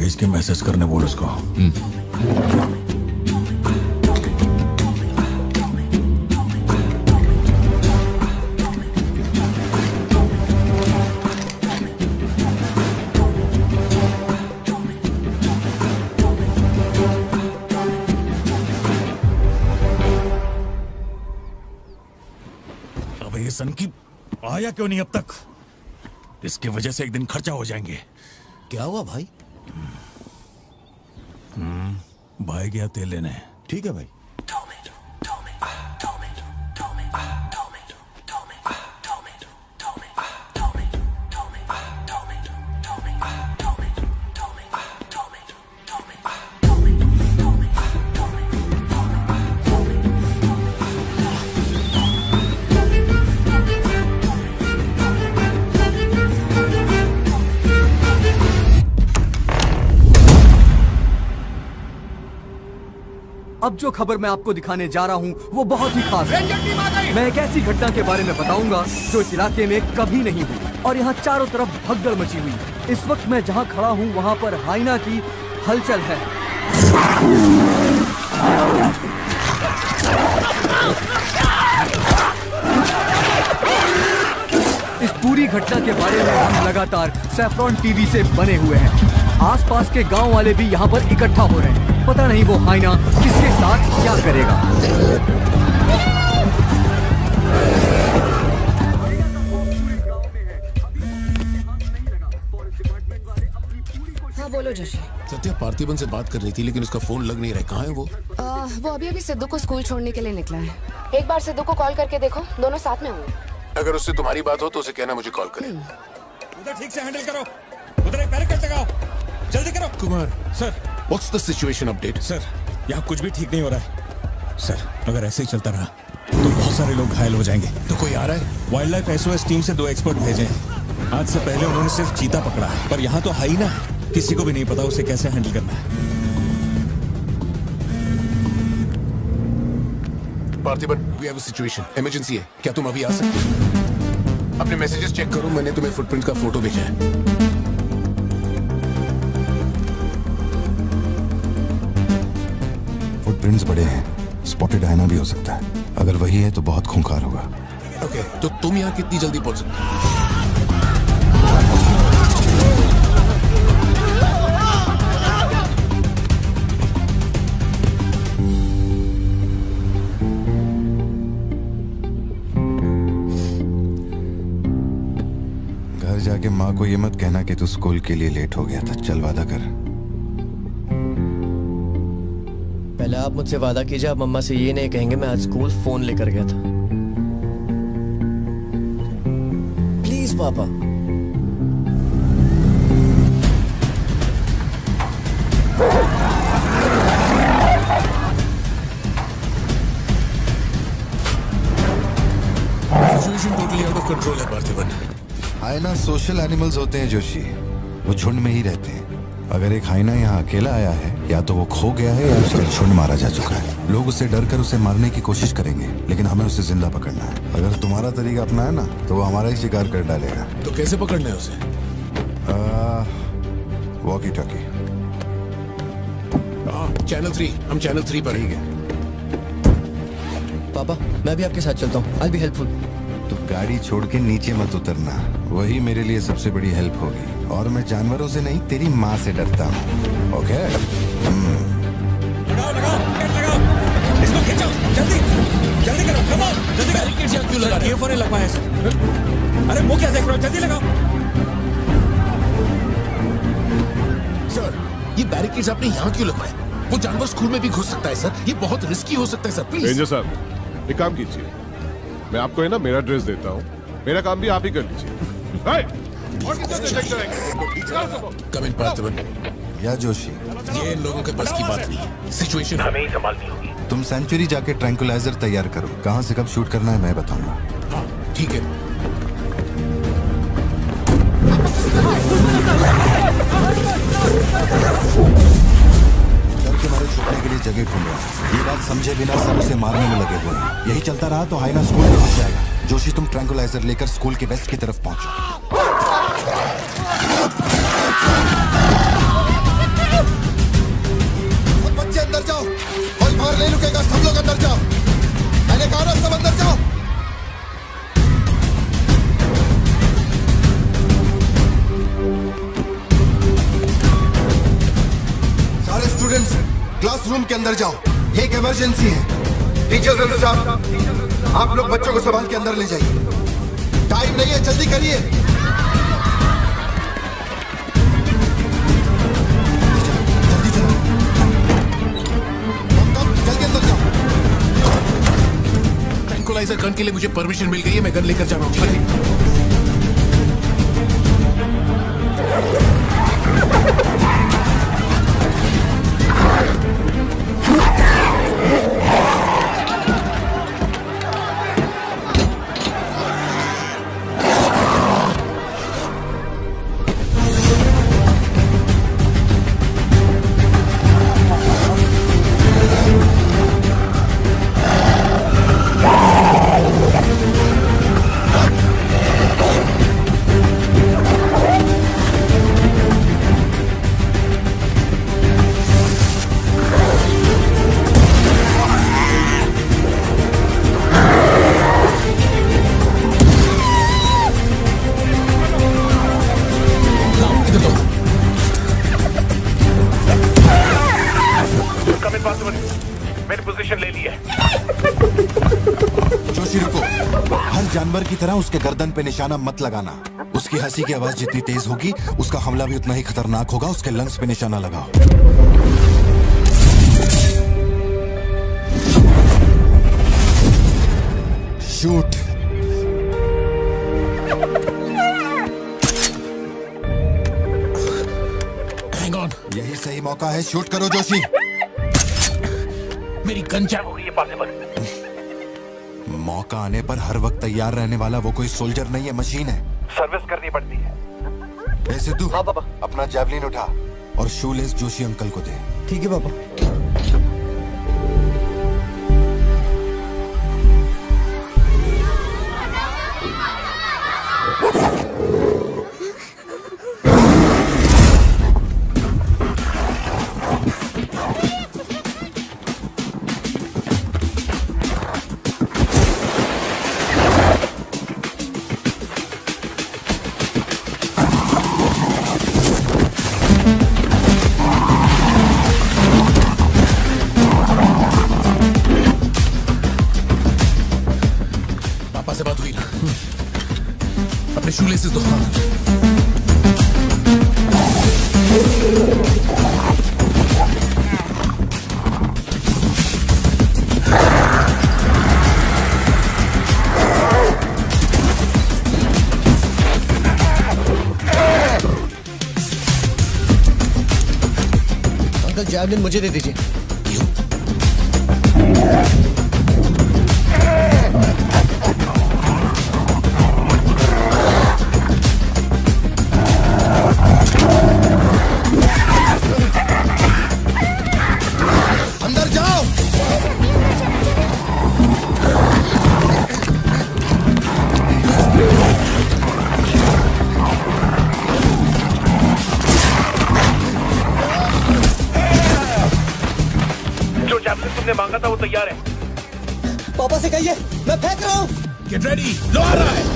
भेज के मैसेज करने बोल उसको। अबे ये सन की आया क्यों नहीं अब तक? इसकी वजह से एक दिन खर्चा हो जाएंगे। क्या हुआ भाई? भाई गया तेल लेने। ठीक है भाई। अब जो खबर मैं आपको दिखाने जा रहा हूँ वो बहुत ही खास है। मैं एक ऐसी घटना के बारे में बताऊंगा जो इस इलाके में कभी नहीं हुई और यहाँ चारों तरफ भगदड़ मची हुई। इस वक्त मैं जहाँ खड़ा हूँ वहाँ पर हाइना की हलचल है। इस पूरी घटना के बारे में हम लगातार सैफ्रॉन टीवी से बने हुए हैं। आसपास के गांव वाले भी यहाँ पर इकट्ठा हो रहे हैं। पता नहीं वो हाइना किसके साथ क्या करेगा। हाँ बोलो जोशी। सत्या पार्थिबन से बात कर रही थी लेकिन उसका फोन लग नहीं रहा है। कहाँ है वो? वो अभी सिद्धू को स्कूल छोड़ने के लिए निकला है। एक बार सिद्धू को कॉल करके देखो, दोनों साथ में होंगे। अगर उससे तुम्हारी बात हो तो उसे कहना मुझे कॉल करे। उधर ठीक से हैंडल करो, उधर एक बैरिकेड लगाओ, जल्दी करो। Kumar sir, what's the situation update? Sir यहाँ कुछ भी ठीक नहीं हो रहा है। सर अगर ऐसे ही चलता रहा तो बहुत सारे लोग घायल हो जाएंगे। तो कोई आ रहा है? वाइल्ड लाइफ एसओएस टीम से 2 एक्सपर्ट भेजे हैं। आज से पहले उन्होंने सिर्फ चीता पकड़ा है, पर यहाँ तो हाइना है। किसी को भी नहीं पता उसे कैसे हैंडल करना है। Parthiban, we have a situation, emergency है। क्या तुम अभी आ सकते हो? अपने मैसेजेस चेक करो, मैंने तुम्हें फुटप्रिंट का फोटो भेजा है। फुटप्रिंट्स बड़े हैं, स्पॉटेड हाइना भी हो सकता है। अगर वही है तो बहुत खूंखार होगा। ओके, तो तुम यहाँ कितनी जल्दी पहुंच सकते हो? घर जाके माँ को ये मत कहना कि तू स्कूल के लिए लेट हो गया था। चल वादा कर। पहले आप मुझसे वादा कीजिए, आप मम्मा से ये नहीं कहेंगे मैं आज स्कूल फोन लेकर गया था। प्लीज पापा। Situation totally out of control है पार्थिबन। हाइना सोशल एनिमल्स होते हैं जोशी, वो झुंड में ही रहते हैं। अगर एक हाइना यहाँ अकेला आया है, या तो वो खो गया है या उसका झुंड मारा जा चुका है। लोग उससे डर कर उसे मारने की कोशिश करेंगे, लेकिन हमें उसे जिंदा पकड़ना है। अगर तुम्हारा तरीका अपनाया ना तो वो हमारा ही शिकार कर डालेगा। तो कैसे पकड़ना है उसे? Walkie talkie. चैनल 3, हम चैनल 3 पर। ठीक है पापा, मैं भी आपके साथ चलता हूँ। आई बी हेल्पफुल। तो गाड़ी छोड़ के नीचे मत उतरना, वही मेरे लिए सबसे बड़ी हेल्प होगी। और मैं जानवरों से नहीं, तेरी माँ से डरता हूँ। ओके? लगाओ लगाओ, लगाओ, इसको खींचो, जल्दी जल्दी करो, कम ऑन, जल्दी करो। बैरिकेड्स यहाँ क्यों लगा रहे हो? ये लगवाए सर। अरे मुंह क्या देख रहे हो, जल्दी लगाओ। सर, ये बैरिकेड्स आपने यहाँ क्यों लगवाए? वो जानवर स्कूल में भी घुस सकता है सर। ये बहुत रिस्की हो सकता है सर, प्लीज। रेंजर साहब, एक काम कीजिए, मैं आपको है ना मेरा ड्रेस देता हूँ, मेरा काम भी आप ही कर लीजिए। कम इन पार्थिबन। या जोशी, ये इन लोगों के बस की बात नहीं है। सिचुएशन हमें ही संभालनी होगी। तुम सेंचुरी जाके ट्रैंकुलाइजर तैयार करो। कहाँ से कब शूट करना है मैं बताऊंगा। हाँ, ठीक है। डर के मारे छुपने के लिए जगह ढूंढ रहा है। ये बात समझे बिना सब उसे मारने में लगे हुए हैं। यही चलता रहा तो हाइना स्कूल में घुस जाएगा। जोशी, तुम ट्रैंकुलाइजर लेकर स्कूल के वेस्ट की तरफ पहुंचो। स्टूडेंट्स क्लासरूम के अंदर जाओ, ये एक इमरजेंसी है। टीचर्स एंड स्टाफ, आप लोग बच्चों को संभाल के अंदर ले जाइए। टाइम नहीं है, जल्दी करिए। जल्दी चलो, जल्दी अंदर जाओ। ट्रैंकुलाइजर गन के लिए मुझे परमिशन मिल गई है, मैं गन लेकर जा रहा हूँ। मैंने पोजीशन ले ली है। जोशी रुको, हर जानवर की तरह उसके गर्दन पे निशाना मत लगाना। उसकी हंसी की आवाज जितनी तेज होगी, उसका हमला भी उतना ही खतरनाक होगा। उसके लंग्स पे निशाना लगाओ। शूट। हैंग ऑन, यही सही मौका है, शूट करो जोशी। मेरी गन जैम हो गई है पासे पर। मौका आने पर हर वक्त तैयार रहने वाला वो कोई सोल्जर नहीं है, मशीन है। सर्विस करनी पड़ती है। ऐसे तू हाँ पापा। अपना जैवलिन उठा और शूलेस जोशी अंकल को दे। ठीक है पापा। से बात हुई ना, अपने शूलेसेस दो। अंकल जैवलिन मुझे दे दीजिए। तुमने मांगा था वो तैयार है। पापा से कहिए मैं फेंक रहा हूँ। गेट रेडी, लो आ रहा है।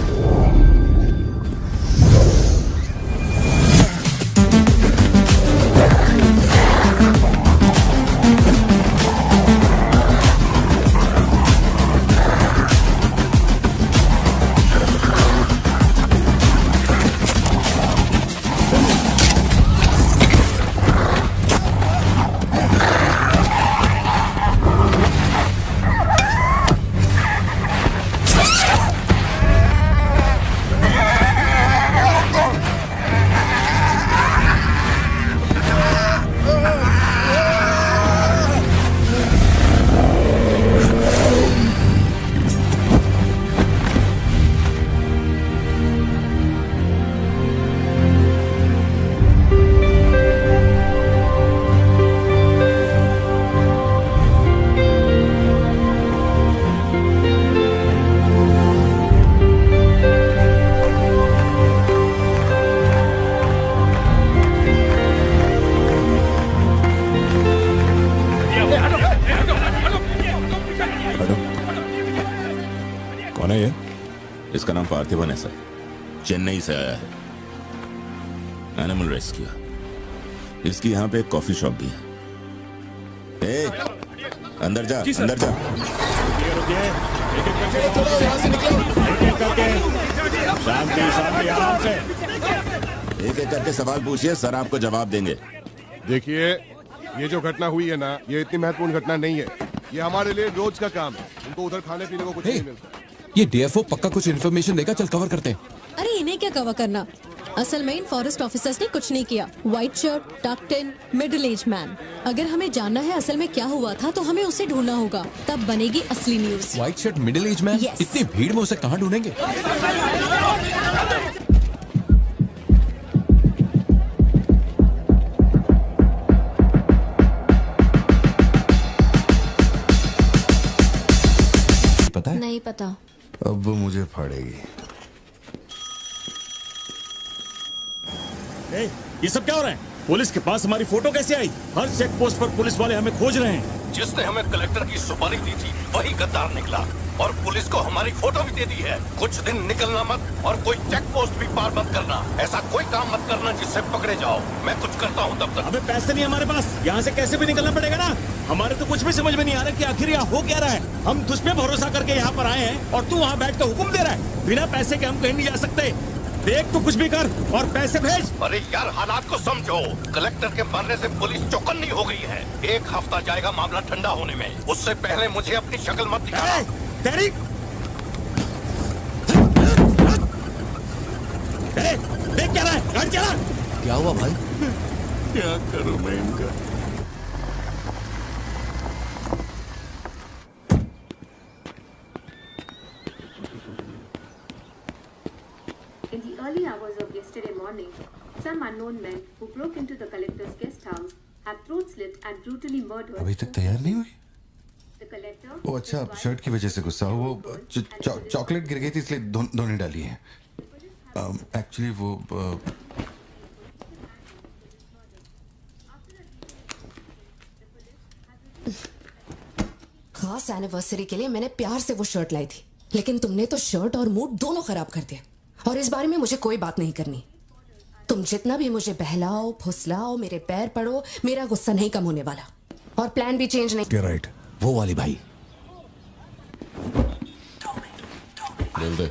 कौन है ये? इसका नाम पार्थिवन है सर, चेन्नई से आया है, एनिमल रेस्क्यू। इसकी यहाँ पे एक कॉफी शॉप भी है। ए, अंदर जा, अंदर जा। रुकिए, एक एक करके यहाँ से निकलो, एक एक करके, शांति शांति, आराम से। एक एक करके सवाल पूछिए, सर आपको जवाब देंगे। देखिए, ये जो घटना हुई है ना, ये इतनी महत्वपूर्ण घटना नहीं है। ये हमारे लिए रोज का काम है। उनको उधर खाने पीने को कुछ नहीं मिलता। ये डीएफओ पक्का कुछ इन्फॉर्मेशन देगा, चल कवर करते हैं। अरे इन्हें क्या कवर करना, असल में इन फॉरेस्ट ऑफिसर्स ने कुछ नहीं किया। व्हाइट शर्ट, टक्ड इन, मिडिल एज मैन। अगर हमें जानना है असल में क्या हुआ था तो हमें उसे ढूंढना होगा, तब बनेगी असली news. White shirt, middle age man, Yes. इतनी भीड़ में उसे कहाँ ढूंढेंगे? पता है? नहीं पता। अब वो मुझे फाड़ेगी। ए, ये सब क्या हो रहा है? पुलिस के पास हमारी फोटो कैसे आई? हर चेक पोस्ट पर पुलिस वाले हमें खोज रहे हैं। जिसने हमें कलेक्टर की सुपारी दी थी वही गद्दार निकला और पुलिस को हमारी फोटो भी दे दी है। कुछ दिन निकलना मत और कोई चेक पोस्ट भी पार मत करना। ऐसा कोई काम मत करना जिससे पकड़े जाओ। मैं कुछ करता हूँ तब तक। अबे पैसे नहीं हमारे पास, यहाँ से कैसे भी निकलना पड़ेगा ना। हमारे तो कुछ भी समझ में नहीं आ रहा कि आखिर यहाँ हो क्या रहा है। हम तुझ पे भरोसा करके यहाँ पर आए हैं और तू वहाँ बैठ कर हुक्म दे रहा है। बिना पैसे के हम कहीं नहीं जा सकते। देख तो कुछ भी कर और पैसे भेज। अरे यार, हालात को समझो। कलेक्टर के मरने से पुलिस चौकन्नी हो गई है। 1 हफ्ता जाएगा मामला ठंडा होने में। उससे पहले मुझे अपनी शक्ल मत दिखाना। तेरी देख क्या रहा है, गाड़ी चला। क्या हुआ भाई? क्या करूं मैं इनका? In the early hours of yesterday morning, some unknown men who broke into the collector's guest house have throat slit and brutally murdered. अभी तक तैयार नहीं हुई? The collector. वो अच्छा, शर्ट की वजह से गुस्सा हो। वो चॉकलेट गिर गई थी इसलिए धोने डाली है। एक्चुअली वो खास एनिवर्सरी के लिए मैंने प्यार से वो शर्ट लाई थी, लेकिन तुमने तो शर्ट और मूड दोनों खराब कर दिया। और इस बारे में मुझे कोई बात नहीं करनी। तुम जितना भी मुझे बहलाओ फुसलाओ, मेरे पैर पड़ो, मेरा गुस्सा नहीं कम होने वाला। और प्लान भी चेंज नहीं। राइट, वो वाली भाई। बोल दे।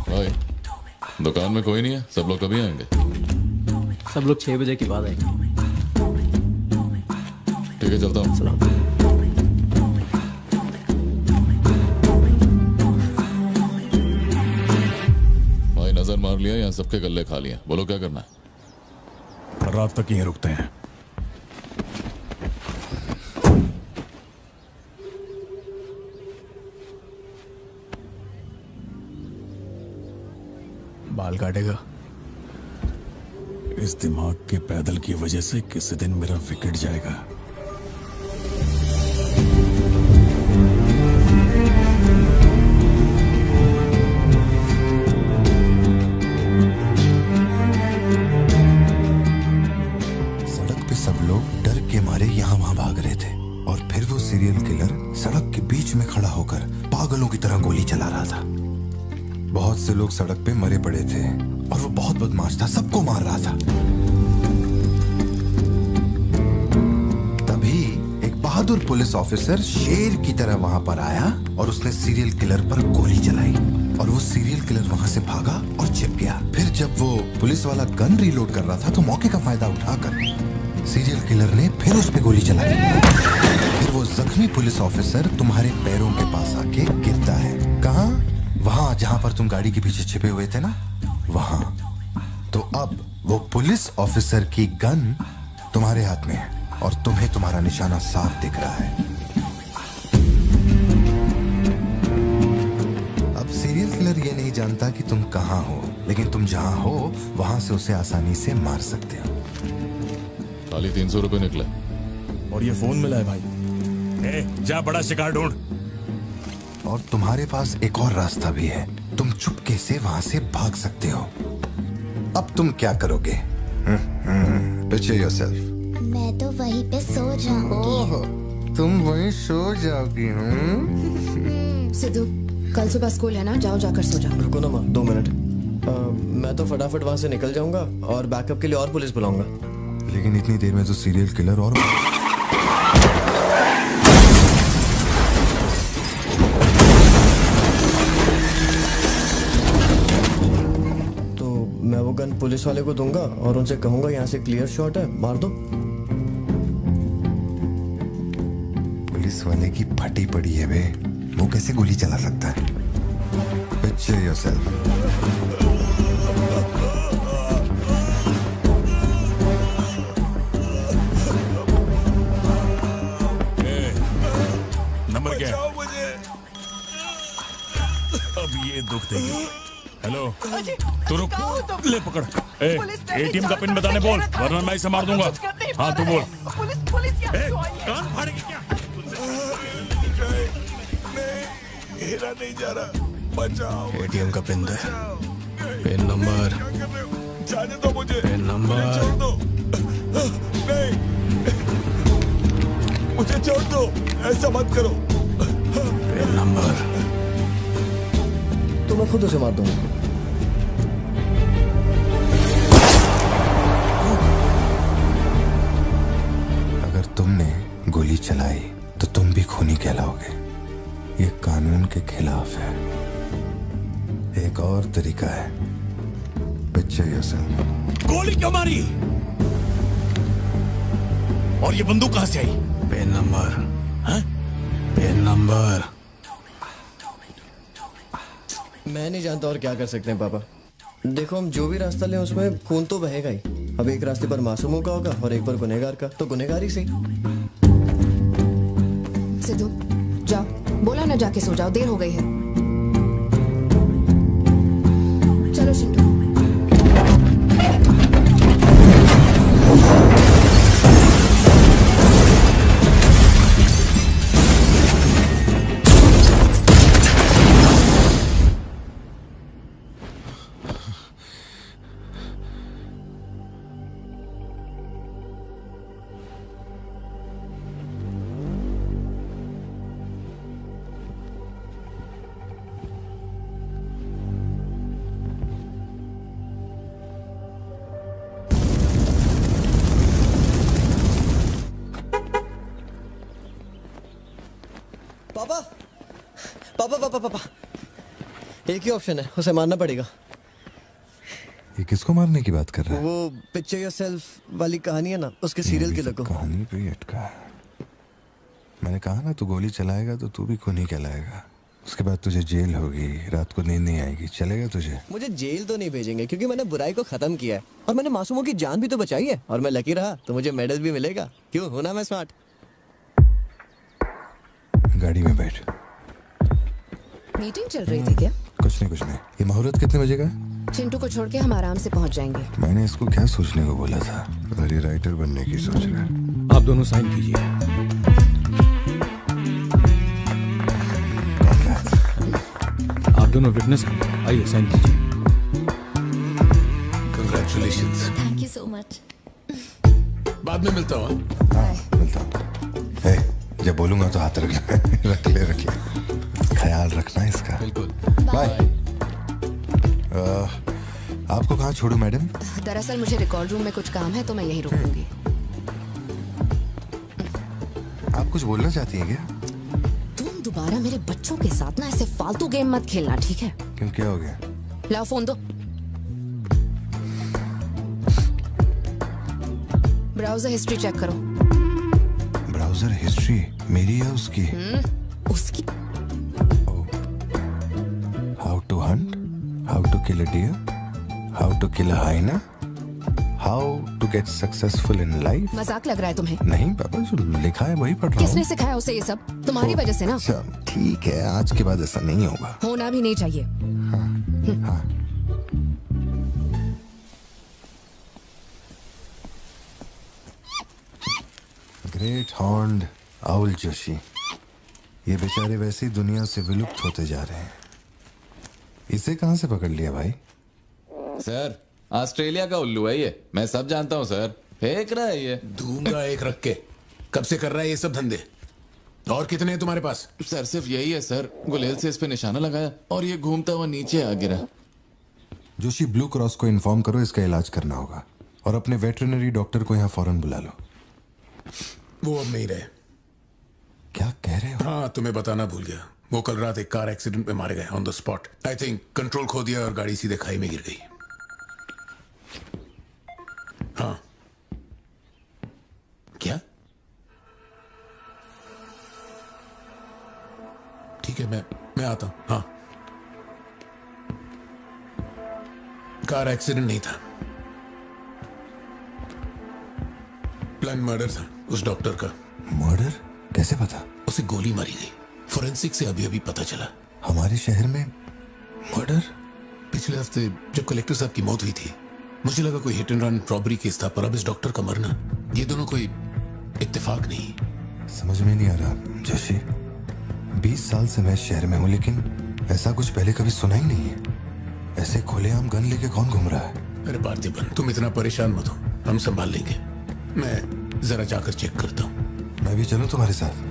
भाई, दुकान में कोई नहीं है, सब लोग कभी आएंगे? सब लोग 6 बजे के बाद आएंगे। ठीक है, चलता हूँ। भाई नजर मार लिया, यहाँ सबके गल्ले खा लिए। बोलो क्या करना है? रात तक यहीं रुकते हैं। बाल काटेगा? इस दिमाग के पैदल की वजह से किसी दिन मेरा विकेट जाएगा। सड़क पे सब लोग डर के मारे यहाँ वहाँ भाग रहे थे और फिर वो सीरियल किलर सड़क के बीच में खड़ा होकर पागलों की तरह गोली चला रहा था। बहुत से लोग सड़क पे मरे पड़े थे और वो बहुत बदमाश था, सबको मार रहा था। तभी एक बहादुर पुलिस ऑफिसर शेर की तरह वहां पर आया और उसने सीरियल किलर पर गोली चलाई और वो सीरियल किलर वहां से भागा और छिप गया। फिर जब वो पुलिस वाला गन रीलोड कर रहा था तो मौके का फायदा उठाकर सीरियल किलर ने फिर उस पे गोली चलाई। फिर वो जख्मी पुलिस ऑफिसर तुम्हारे पैरों के पास आके गिरता है। कहाँ? वहां जहां पर तुम गाड़ी के पीछे छिपे हुए थे ना, वहां। तो अब वो पुलिस ऑफिसर की गन तुम्हारे हाथ में है और तुम्हें तुम्हारा निशाना साफ दिख रहा है। अब सीरियल किलर ये नहीं जानता कि तुम कहां हो, लेकिन तुम जहां हो वहां से उसे आसानी से मार सकते हो। खाली 300 रुपए निकले और ये फोन मिला है भाई। जा बड़ा शिकार ढूंढ। और तुम्हारे पास एक और रास्ता भी है, तुम चुपके से वहां से भाग सकते हो। अब तुम क्या करोगे? Picture yourself. मैं तो वहीं पे सो जाऊंगी। तुम वहीं सो जाओगी? सिद्धू, कल सुबह स्कूल है ना, जाओ जाकर सो जाओ। रुको ना माँ, 2 मिनट। मैं मैं तो फटाफट वहां से निकल जाऊंगा और बैकअप के लिए और पुलिस बुलाऊंगा। लेकिन इतनी देर में तो सीरियल किलर और तो मैं वो गन पुलिस वाले को दूंगा और उनसे कहूंगा यहाँ से क्लियर शॉट है, मार दो। पुलिस वाले की फटी पड़ी है बे, वो कैसे गोली चला सकता है? Picture yourself. नंबर क्या है? अब ये दुख देगी। हेलो, तू रुक, ले पकड़। एटीएम का पिन बताने बोल, वरना मैं इसे मार दूंगा। हाँ तू बोल। कान फाड़ेगी क्या? मेरा नहीं जा रहा, बचाओ। एटीएम का पिन दे, पिन नंबर, जाने दो मुझे, पिन नंबर। छोड़ दो, नहीं, मुझे छोड़ दो, ऐसा मत करो। पिन नंबर तो मैं खुद उसे मार दूंगा। अगर तुमने गोली चलाई तो तुम भी खूनी कहलाओगे। ये कानून के खिलाफ है। एक और तरीका है, पिक्चर योरसेल्फ। गोली क्यों मारी? और ये बंदूक कहां से आई? पिन नंबर, हाँ? Pin number. मैं नहीं जानता और क्या कर सकते हैं पापा। देखो हम जो भी रास्ता लें उसमें खून तो बहेगा ही। अब एक रास्ते पर मासूमों का होगा और एक पर गुनहगार का, तो गुनहगार ही सही। सिद्धू जाओ, बोला ना जाके सो जाओ, देर हो गई है। चलो शिंटू। पापा पापा पापा पापा, एक ही ऑप्शन है, उसे मारना पड़ेगा। ये किसको मारने की बात कर रहा है? वो पिक्चर योरसेल्फ वाली कहानी है ना, उसके सीरियल किलर को। कहानी पे ही अटका है। मैंने कहा ना, तू गोली चलाएगा तो तू भी खूनी कहलाएगा। उसके बाद तुझे जेल होगी, रात को नींद नहीं आएगी। चलेगा तुझे? मुझे जेल तो नहीं भेजेंगे क्योंकि मैंने बुराई को खत्म किया है और मैंने मासूमों की जान भी तो बचाई है। और मैं लकी रहा तो मुझे मेडल भी मिलेगा। क्यों, हूं ना मैं स्मार्ट? गाड़ी में बैठ। मीटिंग चल रही थी क्या? कुछ नहीं। ये मुहूर्त कितने बजे का? चिंटू को छोड़ के हम आराम से पहुंच जाएंगे। मैंने इसको क्या सोचने को बोला था? और ये राइटर बनने की सोच रहा है। आप दोनों साइन कीजिए। आप दोनों विटनेस हैं, आइए साइन कीजिए। Congratulations. Thank you so much. बाद में मिलता हूँ। हाँ मिलता हूँ। जब बोलूंगा तो हाथ रखना। रख ले। ख्याल रखना इसका। बिल्कुल। बाय। आपको कहाँ छोड़ूं मैडम? दरअसल मुझे रिकॉर्ड रूम में कुछ काम है तो मैं यहीं रुकूंगी। आप कुछ बोलना चाहती हैं क्या? तुम दोबारा मेरे बच्चों के साथ ना ऐसे फालतू गेम मत खेलना, ठीक है? क्यों, क्या हो गया? लाओ फोन दो। ब्राउजर हिस्ट्री चेक करो। ब्राउजर हिस्ट्री मेरी या उसकी? उसकी। How to hunt, how to kill a deer, how to kill a hyena, how to get successful in life. मजाक लग रहा है तुम्हें? नहीं पापा, जो लिखा है वही पढ़ रहा हूँ। किसने सिखाया उसे ये सब? तुम्हारी वजह से ना। अच्छा ठीक है, आज के बाद ऐसा नहीं होगा। होना भी नहीं चाहिए। हाँ। ग्रेट हॉर्न्ड आउल जोशी, ये बेचारे वैसे ही दुनिया से विलुप्त होते जा रहे हैं। इसे कहां से पकड़ लिया भाई? सर ऑस्ट्रेलिया का उल्लू है ये, मैं सब जानता हूँ सर। फेंक रहा है ये। दूंगा एक रख के। कब से कर रहा है ये सब धंधे? और कितने हैं तुम्हारे पास? सर सिर्फ यही है सर। गुलेल से इस पे निशाना लगाया और ये घूमता हुआ नीचे आ गिरा। जोशी, ब्लू क्रॉस को इन्फॉर्म करो, इसका इलाज करना होगा। और अपने वेटरनरी डॉक्टर को यहाँ फौरन बुला लो। वो अब नहीं रहे। क्या कह रहे हो? हाँ, तुम्हें बताना भूल गया। वो कल रात एक कार एक्सीडेंट में मारे गए on the spot. I think control खो दिया और गाड़ी सीधे खाई में गिर गई। हाँ। क्या? ठीक है, मैं आता हूं। हाँ, कार एक्सीडेंट नहीं था, प्लान मर्डर था उस डॉक्टर का। मर्डर? कैसे पता? उसे गोली मारी गई। फोरेंसिक से अभी अभी पता चला। हमारे शहर में मर्डर? पिछले हफ्ते जब कलेक्टर साहब की मौत हुई थी, मुझे लगा कोई hit and run robbery case था, पर अब इस डॉक्टर का मरना, ये दोनों कोई इत्तेफाक नहीं। समझ में नहीं आ रहा जोशी। 20 साल से मैं इस शहर में हूँ, लेकिन ऐसा कुछ पहले कभी सुना ही नहीं है। ऐसे खुलेआम गन लेके कौन घूम रहा है? अरे पार्थिबन, तुम इतना परेशान मत हो, हम संभाल लेंगे। मैं जरा जाकर चेक करता हूँ। मैं भी चलूं तुम्हारे साथ?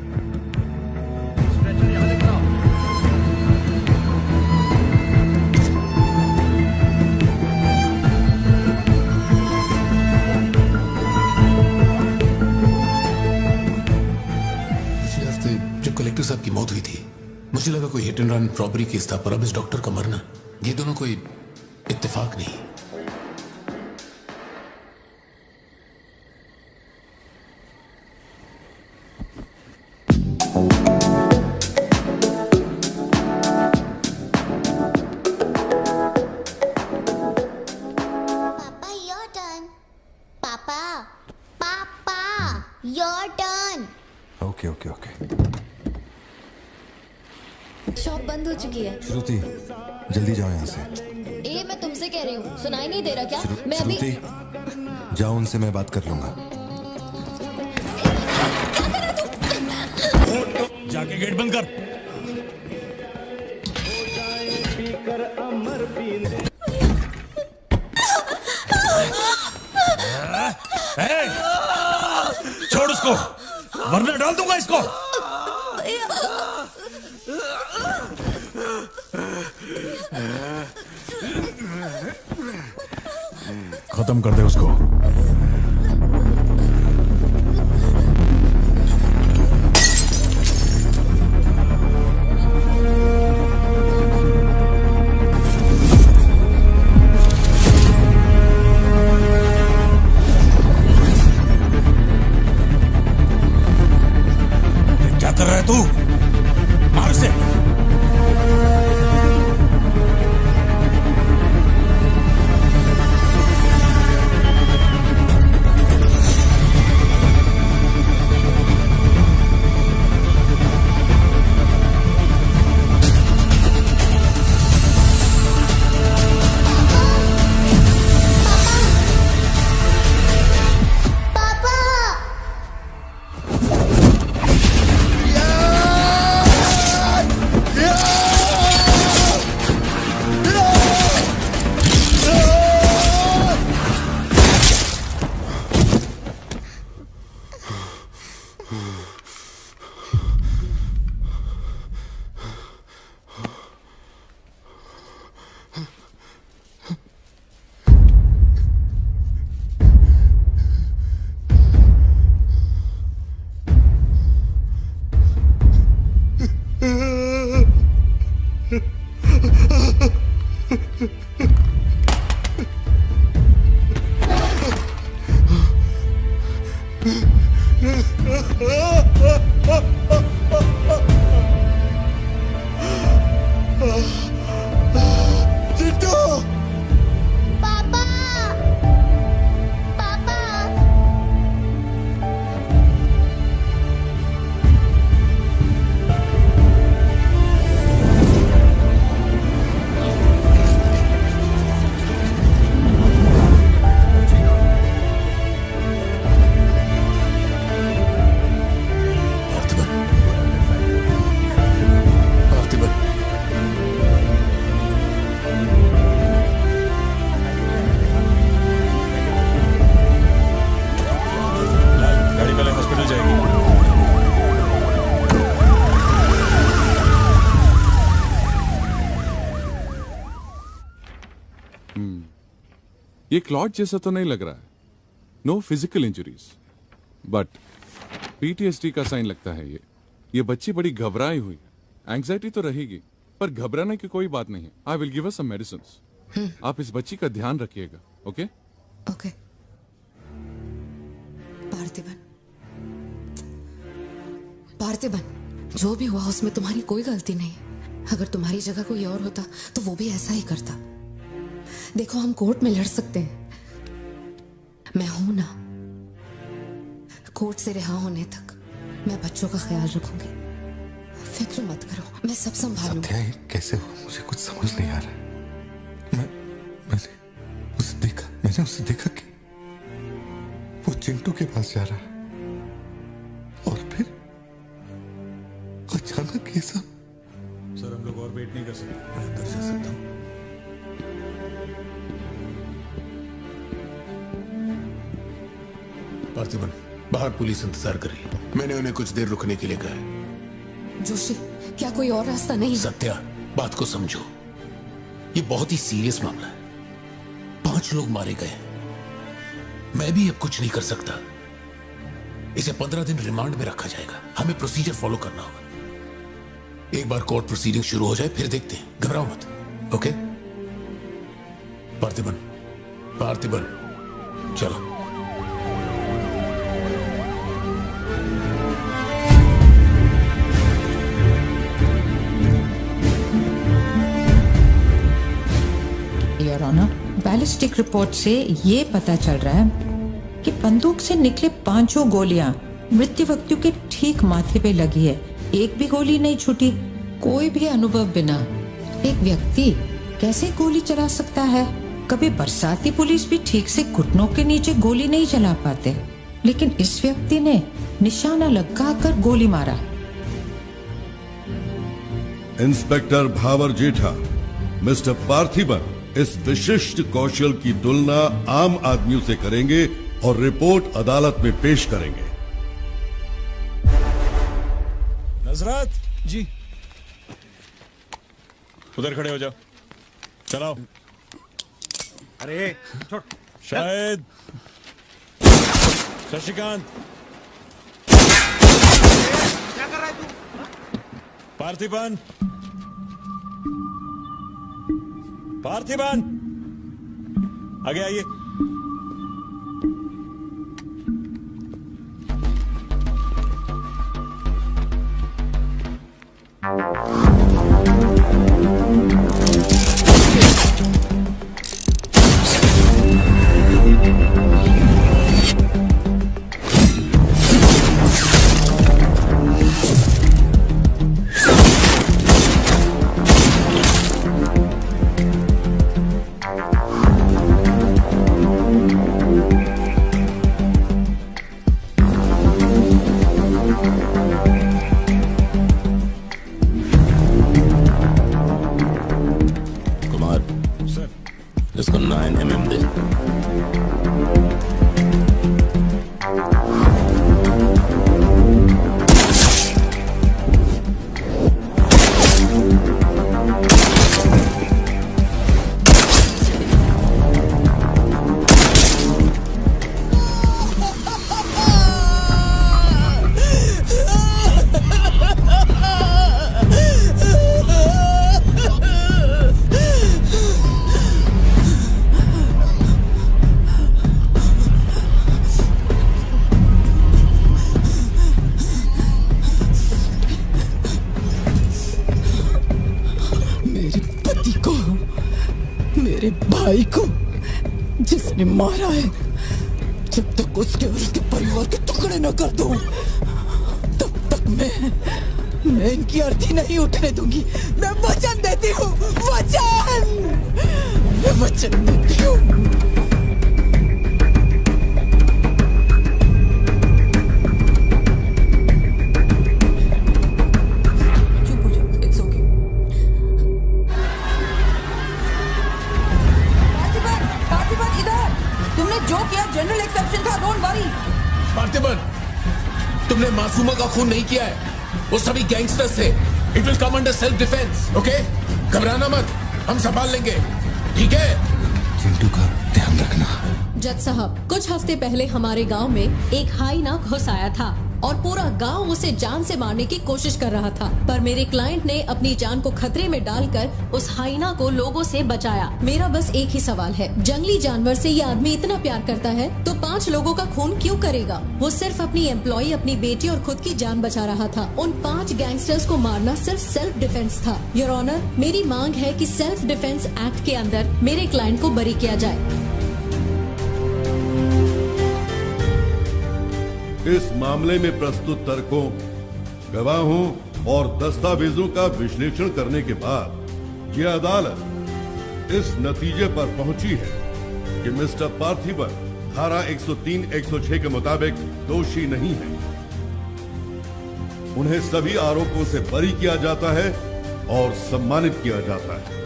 पिछले हफ्ते जब कलेक्टर साहब की मौत हुई थी, मुझे लगा कोई hit and run robbery case था, पर अब इस डॉक्टर का मरना, ये दोनों कोई इत्तेफाक नहीं। पापा योर टर्न। पापा पापा your turn. Okay okay okay. Shop बंद हो चुकी है। श्रुति, जल्दी जाओ यहाँ से। ये मैं तुमसे कह रही हूँ, सुनाई नहीं दे रहा क्या? मैं अभी श्रुति, जाओ, उनसे मैं बात कर लूंगा। जाके गेट बंद कर। छोड़ उसको, वरना डाल दूंगा इसको। खत्म कर दे उसको। क्या कर रहा है तू? मार से। ये क्लॉट जैसा तो नहीं लग रहा है. No physical injuries, but PTSD का साइन लगता है ये बच्ची बड़ी घबराई हुई है. एंग्जाइटी तो रहेगी, पर घबराने की कोई बात नहीं है. I will give her some medicines. आप इस बच्ची का ध्यान रखिएगा. Okay okay. पार्थिबन, जो भी हुआ उसमें तुम्हारी कोई गलती नहीं. अगर तुम्हारी जगह कोई और होता तो वो भी ऐसा ही करता. देखो, हम कोर्ट में लड़ सकते हैं, मैं हूं ना. कोर्ट से रिहा होने तक मैं बच्चों का ख्याल रखूंगी. फिक्र मत करो, मैं सब संभालूंगी. सत्या, ये कैसे हुआ मुझे कुछ समझ नहीं आ रहा. मैंने उसे देखा कि वो चिंटू के पास जा रहा है और फिर अचानक ये सब. सर, हम लोग और वेट नहीं कर सकते. मैं अंदर जा सकता हूँ? पार्थिबन, बाहर पुलिस इंतजार कर रही है. मैंने उन्हें कुछ देर रुकने के लिए कहा है. जोशी, क्या कोई और रास्ता नहीं? सत्या, बात को समझो. ये बहुत ही सीरियस मामला है. 5 लोग मारे गए. मैं भी अब कुछ नहीं कर सकता. इसे 15 दिन रिमांड में रखा जाएगा. हमें प्रोसीजर फॉलो करना होगा. एक बार कोर्ट प्रोसीडिंग शुरू हो जाए फिर देखते हैं. घबराओ मत. ओके? पार्थिबन, चलो. योर ऑनर, बैलिस्टिक रिपोर्ट से ये पता चल रहा है कि बंदूक से निकले 5 गोलियां मृत्यु व्यक्ति के ठीक माथे पे लगी है. एक भी गोली नहीं छूटी. कोई भी अनुभव बिना एक व्यक्ति कैसे गोली चला सकता है? कभी बरसाती पुलिस भी ठीक से घुटनों के नीचे गोली नहीं चला पाते, लेकिन इस व्यक्ति ने निशाना लगाकर गोली मारा. इंस्पेक्टर भावर जेठा, मिस्टर पार्थिबन इस विशिष्ट कौशल की तुलना आम आदमियों से करेंगे और रिपोर्ट अदालत में पेश करेंगे. नजरत जी, उधर खड़े हो जाओ. चलाओ. अरे छोड़. शायद. शशिकांत, क्या कर रहा है तू? पार्थिबन, आगे आइए. इसको 9mm दे. मेरे भाई को जिसने मारा है, जब तक उसके और उसके परिवार के टुकड़े न कर दूं, तब तक मैं इनकी अर्थी नहीं उठने दूंगी. मैं वचन देती हूँ, मैं वचन देती हूँ. जनरल एक्सेप्शन था, डोंट वरी. पार्थिबन, तुमने मासूमा का खून नहीं किया है. वो सभी गैंगस्टर्स थे. It will come under self defence. Okay, घबराना मत, हम संभाल लेंगे. ठीक है? पंडू का ध्यान रखना। जज साहब, कुछ हफ्ते पहले हमारे गांव में एक हाइना घुस आया था और पूरा गांव उसे जान से मारने की कोशिश कर रहा था, पर मेरे क्लाइंट ने अपनी जान को खतरे में डालकर उस हाइना को लोगों से बचाया। मेरा बस एक ही सवाल है, जंगली जानवर से ये आदमी इतना प्यार करता है तो 5 लोगों का खून क्यों करेगा? वो सिर्फ अपनी एम्प्लॉय, अपनी बेटी और खुद की जान बचा रहा था। उन 5 गैंगस्टर्स को मारना सिर्फ सेल्फ डिफेंस था। योर ऑनर, मेरी मांग है कि सेल्फ डिफेंस एक्ट के अंदर मेरे क्लाइंट को बरी किया जाए। इस मामले में प्रस्तुत तर्कों, गवाहों और दस्तावेजों का विश्लेषण करने के बाद यह अदालत इस नतीजे पर पहुंची है कि मिस्टर पार्थिबन धारा 103-106 के मुताबिक दोषी नहीं है। उन्हें सभी आरोपों से बरी किया जाता है और सम्मानित किया जाता है।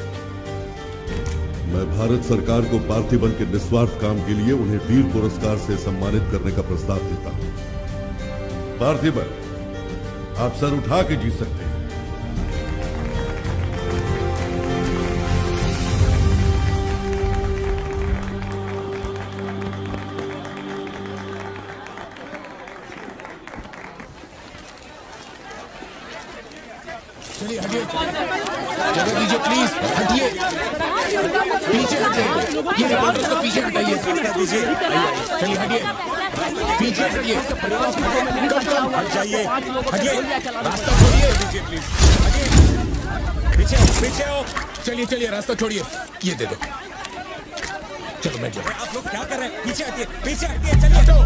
मैं भारत सरकार को पार्थिबन के निस्वार्थ काम के लिए उन्हें वीर पुरस्कार से सम्मानित करने का प्रस्ताव देता हूं। पार्थिबन, आप सर उठा के जीत सकते हैं। चलिए हटिए, जगह दीजिए प्लीज, हटिए, पीछे हटिए, ये रिपोर्टर को पीछे हटाइए, चलिए हटिए, पीछे हटिए, हट जाइए, हटिए, रास्ता छोड़िए, दीजिए प्लीज, हटिए, पीछे आओ, पीछे आओ, चलिए चलिए रास्ता छोड़िए, ये दे दो, चलो बैठ जाओ। आप लोग क्या कर रहे हैं? पीछे हटिए, चलिए, हटो,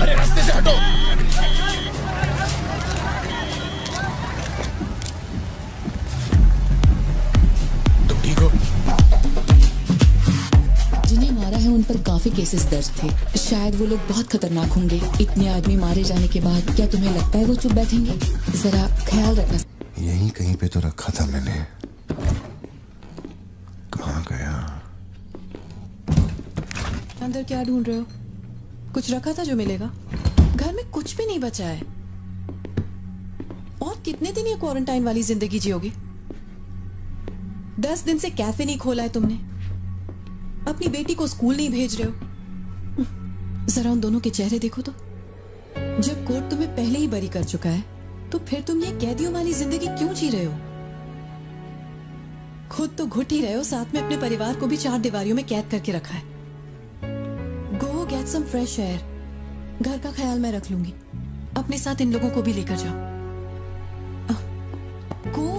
अरे रास्ते से हटो। जिन्हें मारा है उन पर काफी केसेस दर्ज थे। शायद वो लोग बहुत खतरनाक होंगे। इतने आदमी मारे जाने के बाद क्या तुम्हें लगता है वो चुप बैठेंगे? जरा ख्याल रखना। यहीं कहीं पे तो रखा था मैंने, कहाँ गया? अंदर क्या ढूंढ रहे हो? कुछ रखा था जो मिलेगा? घर में कुछ भी नहीं बचा है। और कितने दिन ये क्वारंटाइन वाली जिंदगी जियोगी? 10 दिन से कैफे नहीं खोला है तुमने, अपनी बेटी को स्कूल नहीं भेज रहे हो। जरा उन दोनों के चेहरे देखो तो। जब कोर्ट तुम्हें पहले ही बरी कर चुका है तो फिर तुम ये कैदियों वाली जिंदगी क्यों जी रहे हो? खुद तो घुट ही रहे हो, साथ में अपने परिवार को भी 4 दीवारियों में कैद करके रखा है। Go get some fresh air. घर का ख्याल मैं रख लूंगी। अपने साथ इन लोगों को भी लेकर जाओ। गो।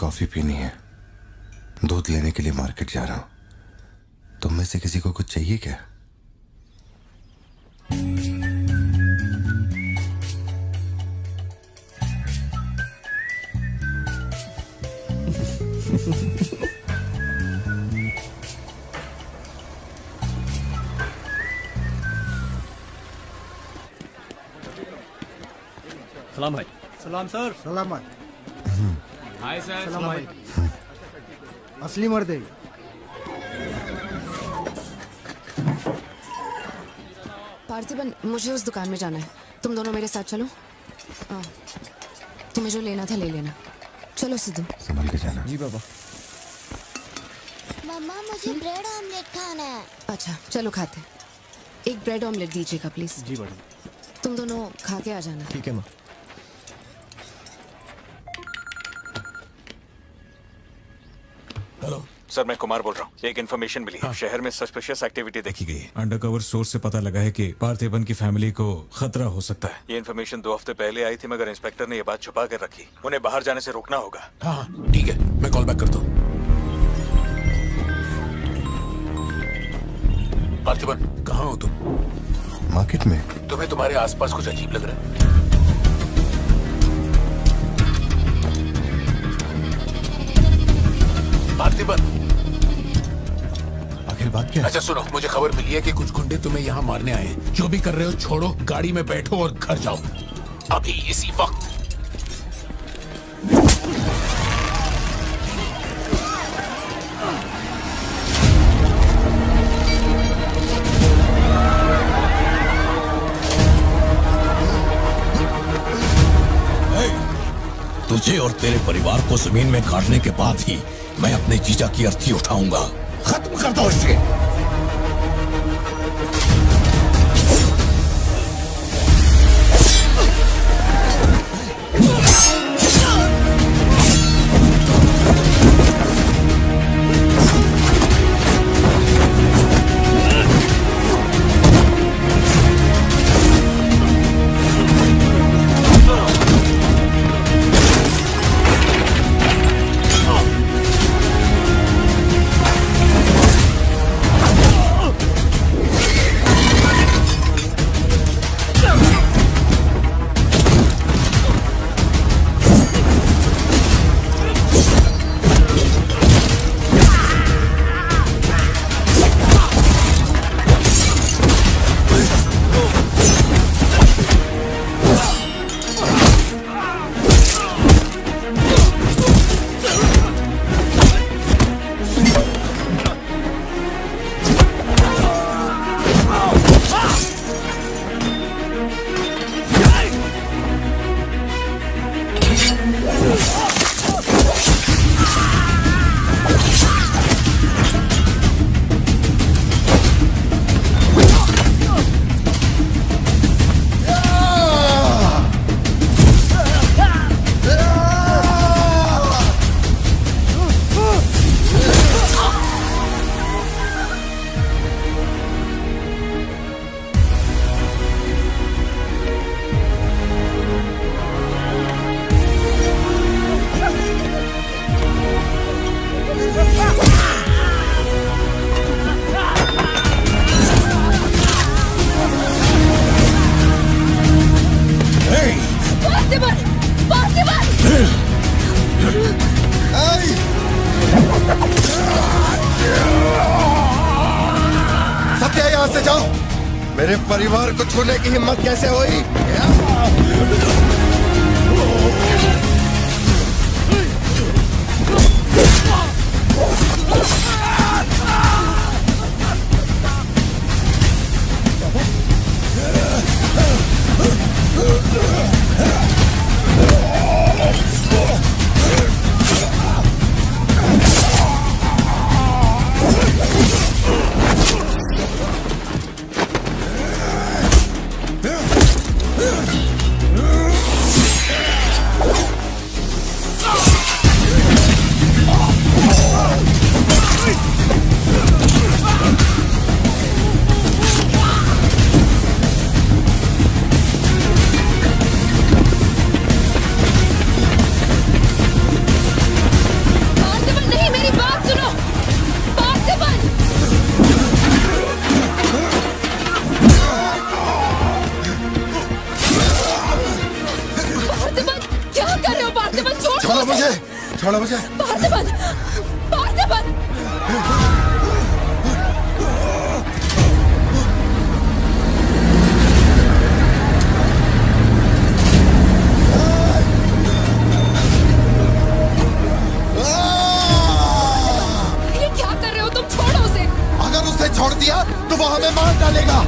कॉफी पीनी है, दूध लेने के लिए मार्केट जा रहा हूं। तुम में से किसी को कुछ चाहिए क्या? सलाम भाई। सलाम सर। सलामत। Hi sir. सलाम भाई। असली मर्द है। पार्थिबन, मुझे उस दुकान में जाना है, तुम दोनों मेरे साथ चलो। तुम्हें जो लेना था ले लेना। चलो सिद्धू। संभल के जाना। जी बाबा। मम्मा मुझे ब्रेड ऑमलेट खाना है। अच्छा चलो खाते। एक ब्रेड ऑमलेट दीजिएगा प्लीज। जी मैडम। तुम दोनों खा के आ जाना। ठीक है माँ। हेलो सर, मैं कुमार बोल रहा हूँ। एक इन्फॉर्मेशन मिली है। शहर में सस्पिशियस एक्टिविटी देखी गई है। अंडरकवर सोर्स से पता लगा है कि पार्थिबन की फैमिली को खतरा हो सकता है। ये इन्फॉर्मेशन 2 हफ्ते पहले आई थी, मगर इंस्पेक्टर ने ये बात छुपा कर रखी। उन्हें बाहर जाने से रोकना होगा। हाँ ठीक है, मैं कॉल बैक करता हूँ। पार्थिबन, कहाँ हो तुम? मार्केट में। तुम्हें तुम्हारे आसपास कुछ अजीब लग रहा है? पार्थिबन, आखिर बात क्या है? अच्छा सुनो, मुझे खबर मिली है कि कुछ गुंडे तुम्हें यहाँ मारने आए हैं। जो भी कर रहे हो छोड़ो, गाड़ी में बैठो और घर जाओ अभी इसी वक्त। तुझे और तेरे परिवार को जमीन में गाड़ने के बाद ही मैं अपने जीजा की अर्थी उठाऊंगा। खत्म कर दो इसे। सत्या, यहाँ से जाओ। मेरे परिवार को छूने की हिम्मत कैसे हुई? छोड़ो मुझे। पार्थिबन, पार्थिबन। ये क्या कर रहे हो तुम? छोड़ो उसे। अगर उसे छोड़ दिया तो वो हमें मार डालेगा।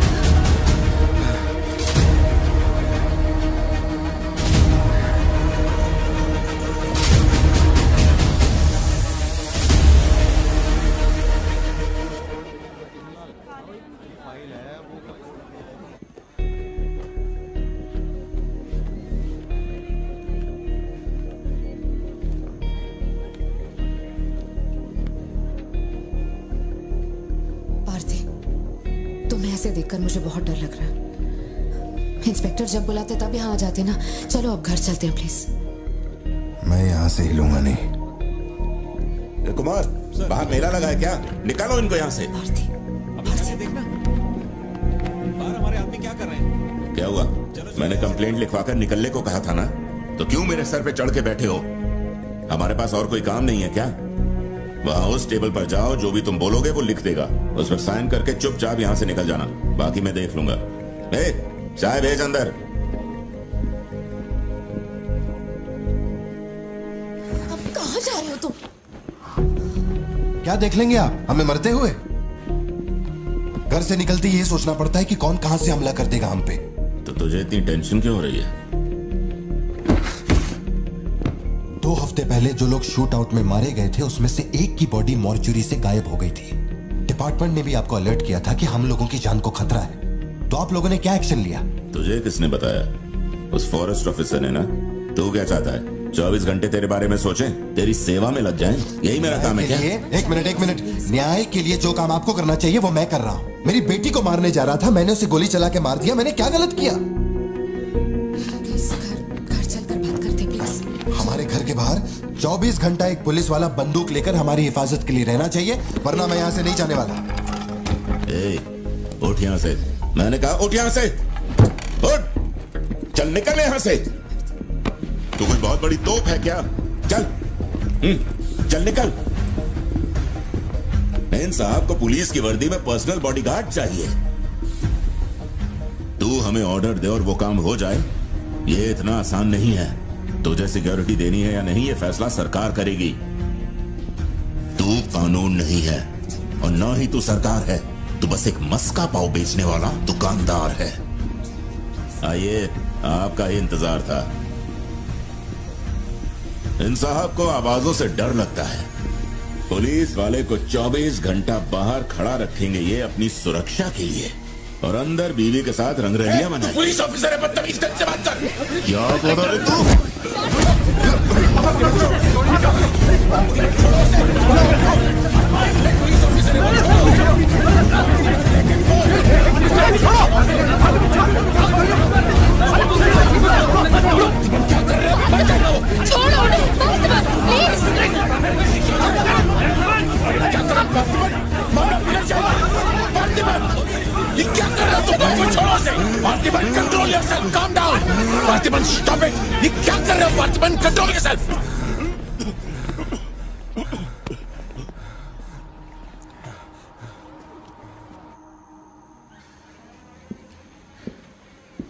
ऐसे देखकर मुझे बहुत डर लग रहा है। इंस्पेक्टर जब बुलाते तब यहाँ आ जाते ना। चलो अब घर चलते हैं प्लीज। मैं यहाँ से हिलूंगा नहीं। कुमार, बाहर मेला लगा है क्या? निकालो इनको यहाँ से। देखना बाहर हमारे आदमी क्या कर रहे हैं। क्या हुआ? मैंने कंप्लेंट लिखवाकर निकलने को कहा था ना, तो क्यों मेरे सर पे चढ़ के बैठे हो? हमारे पास और कोई काम नहीं है क्या? वहां उस टेबल पर जाओ, जो भी तुम बोलोगे वो लिख देगा। उस पर साइन करके चुपचाप यहाँ से निकल जाना, बाकी मैं देख लूंगा। चाय भेज अंदर। अब कहाँ जा रहे हो तुम? क्या देख लेंगे आप हमें मरते हुए? घर से निकलते ये सोचना पड़ता है कि कौन कहां से हमला कर देगा हम पे। तो तुझे इतनी टेंशन क्यों हो रही है? 2 हफ्ते पहले जो लोग शूट आउट में मारे गए थे उसमें से एक की बॉडी मॉर्चुरी से गायब हो गई थी। डिपार्टमेंट ने भी आपको अलर्ट किया था कि हम लोगों की जान को खतरा है, तो आप लोगों ने क्या एक्शन लिया? तुझे किसने बताया? उस फॉरेस्ट ऑफिसर ने ना। तू क्या चाहता है? 24 घंटे तेरे बारे में सोचें, तेरी सेवा में लग जाएं? यही मेरा काम है क्या? एक मिनट। न्याय के लिए जो काम आपको करना चाहिए वो मैं कर रहा हूँ। मेरी बेटी को मारने जा रहा था, मैंने उसे गोली चला के मार दिया। मैंने क्या गलत किया? घर चलकर बात करते प्लीज। हमारे घर के बाहर 24 घंटा एक पुलिस वाला बंदूक लेकर हमारी हिफाजत के लिए रहना चाहिए, वरना मैं यहाँ से नहीं जाने वाला। उठ यहाँ से। मैंने कहा उठ यहाँ से। उठ, चल निकल यहाँ से। तू कोई बहुत बड़ी तोप है क्या? चल चल निकल। इन साहब को पुलिस की वर्दी में पर्सनल बॉडीगार्ड चाहिए। तू हमें ऑर्डर दे और वो काम हो जाए, ये इतना आसान नहीं है। तुझे सिक्योरिटी देनी है या नहीं, ये फैसला सरकार करेगी। तू कानून नहीं है और ना ही तू सरकार है। तू बस एक मस्का पाव बेचने वाला दुकानदार है। आइए, आपका ही इंतजार था। इन साहब को आवाजों से डर लगता है। पुलिस वाले को 24 घंटा बाहर खड़ा रखेंगे ये अपनी सुरक्षा के लिए, और अंदर बीवी के साथ रंगरलियां मनाएंगे। पुलिस ऑफिसर है, बदतमीज ढंग से बात कर। क्या बोल रहे तू? छोड़ो उन्हें, प्लीज। ये क्या कर रहे हो तुम? छोड़ो उसे। Parthiban, control yourself, calm down. Parthiban, stop it. ये क्या कर रहे हो पार्थिबन? Control yourself.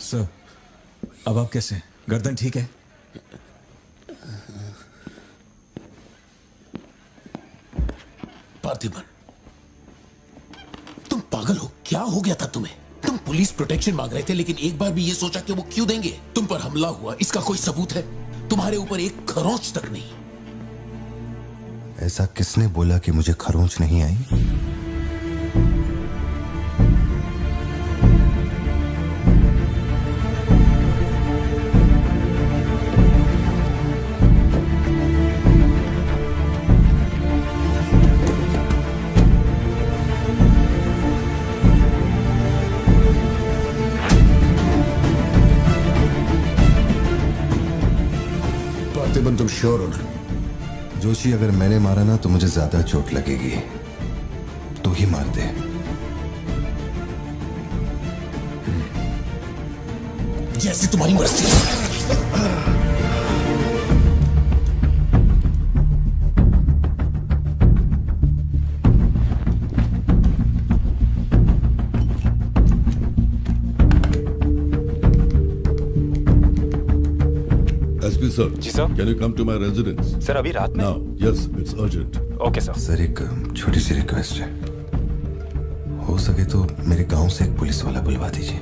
सर, अब आप कैसे हैं? गर्दन ठीक है? पार्थिबन, तुम पागल हो? क्या हो गया था तुम्हें? तुम पुलिस प्रोटेक्शन मांग रहे थे, लेकिन एक बार भी ये सोचा कि वो क्यों देंगे? तुम पर हमला हुआ, इसका कोई सबूत है? तुम्हारे ऊपर एक खरोंच तक नहीं। ऐसा किसने बोला कि मुझे खरोंच नहीं आई? पार्थिबन, तुम श्योर हो ना? जोशी, अगर मैंने मारा ना तो मुझे ज्यादा चोट लगेगी। तू ही मार दे। जैसे तुम्हारी मर्जी। SP sir. जी sir. Can you come to my residence? Sir, अभी रात में? Now, yes, it's urgent. Okay sir. Sir, एक छोटी सी रिक्वेस्ट है। हो सके तो मेरे गांव से एक पुलिस वाला बुलवा दीजिए।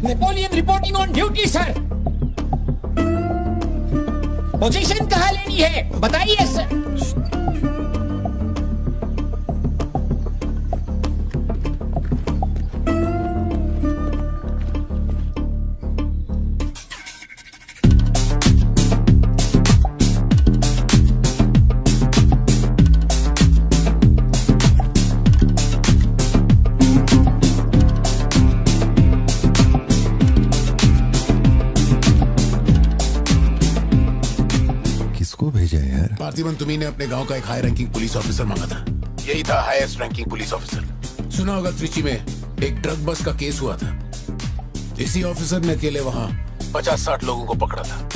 Napoleon reporting on duty sir. Position कहाँ लेनी है बताइए सर। पार्थिबन, तुम्ही ने अपने गांव का एक हाई रैंकिंग पुलिस ऑफिसर मांगा था। यही था हाईएस्ट रैंकिंग पुलिस ऑफिसर। सुना होगा त्रिची में एक ड्रग बस का केस हुआ था। इसी ऑफिसर ने अकेले वहां 50-60 लोगों को पकड़ा था।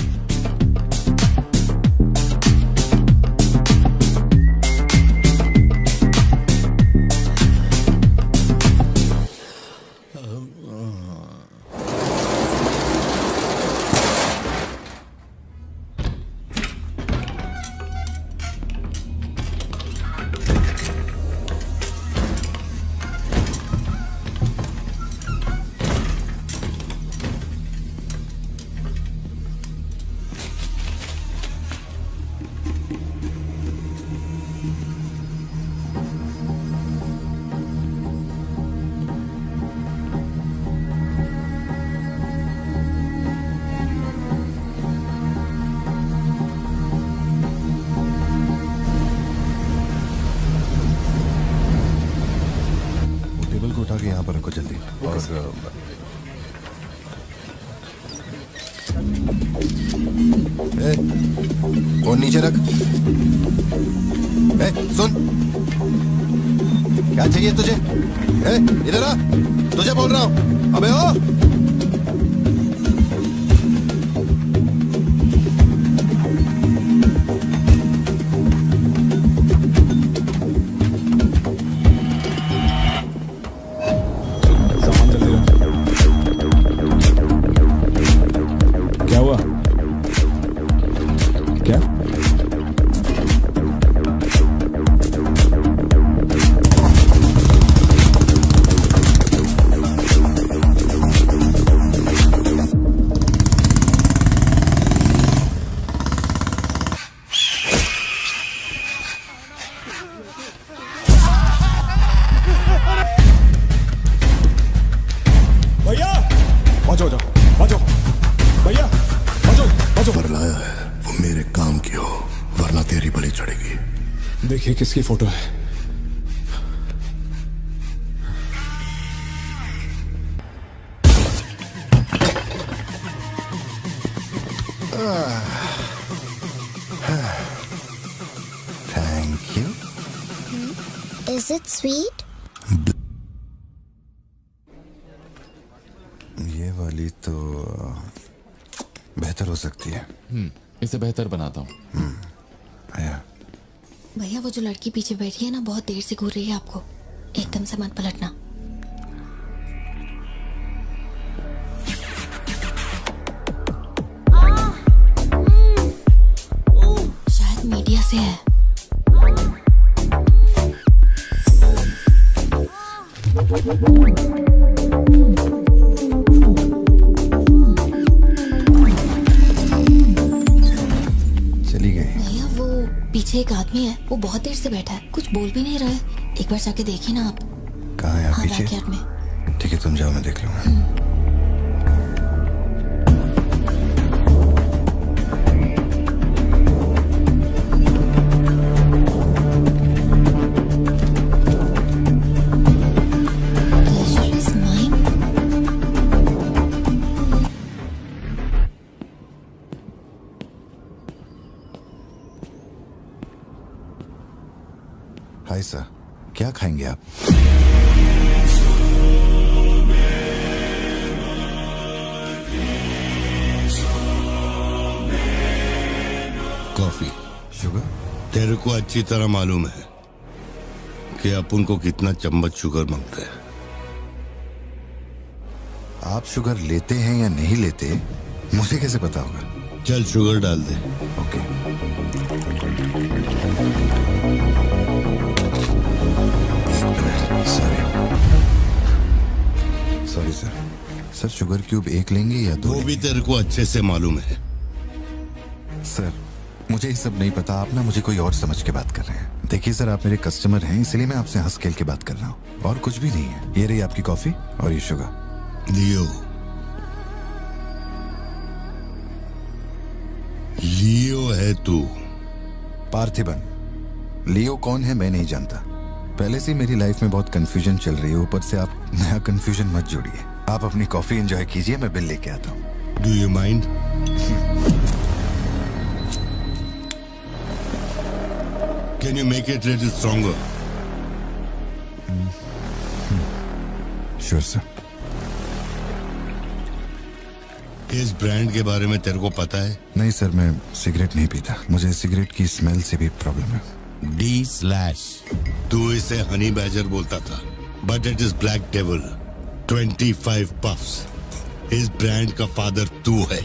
उठा के यहाँ पर रखो जल्दी। और फोन नीचे रख। सुन, क्या चाहिए तुझे? इधर आ, तुझे बोल रहा हूँ। अबे ओ, देखिए किसकी फोटो है। Thank you. Is it sweet? ये वाली तो बेहतर हो सकती है। इसे बेहतर बनाता हूँ। आया। भैया वो जो लड़की पीछे बैठी है ना, बहुत देर से घूर रही है आपको। एकदम से मत पलटना। शायद मीडिया से है। चली गई। भैया वो पीछे एक आदमी है, वो बहुत देर से बैठा है, कुछ बोल भी नहीं रहा है। एक बार जाके देखिए ना आप। कहाँ है आप? हाँ, पीछे? बैकयार्ड में। ठीक है, तुम जाओ, मैं देख लूंगा। हाय सर, क्या खाएंगे आप? कॉफी। शुगर? तेरे को अच्छी तरह मालूम है कि अपन को कितना चम्मच शुगर मांगते हैं। आप शुगर लेते हैं या नहीं लेते, मुझे कैसे पता होगा? चल शुगर डाल दे। Okay. Sorry sir. Sir sugar cube एक लेंगे या दो? वो भी तेरे को अच्छे से मालूम है। सर मुझे ये सब नहीं पता, आप ना मुझे कोई और समझ के बात कर रहे हैं। देखिए सर, आप मेरे कस्टमर हैं, इसलिए मैं आपसे हंस खेल के बात कर रहा हूँ, और कुछ भी नहीं है। ये रही आपकी कॉफी और ये शुगर। लियो। लियो है तू। पार्थिबन। लियो कौन है मैं नहीं जानता। पहले से मेरी लाइफ में बहुत कंफ्यूजन चल रही है, ऊपर से आप नया कंफ्यूजन मत जोड़िए। आप अपनी कॉफी एंजॉय कीजिए, मैं बिल लेके आता हूँ। Do you mind? Can you make it a little stronger? Sure, sir. इस ब्रांड के बारे में तेरे को पता है? नहीं सर, मैं सिगरेट नहीं पीता। मुझे सिगरेट की स्मेल से भी प्रॉब्लम है। D/। तू इसे हनी बैजर बोलता था, but it is black devil. 25 puffs. इस ब्रांड का फादर तू है।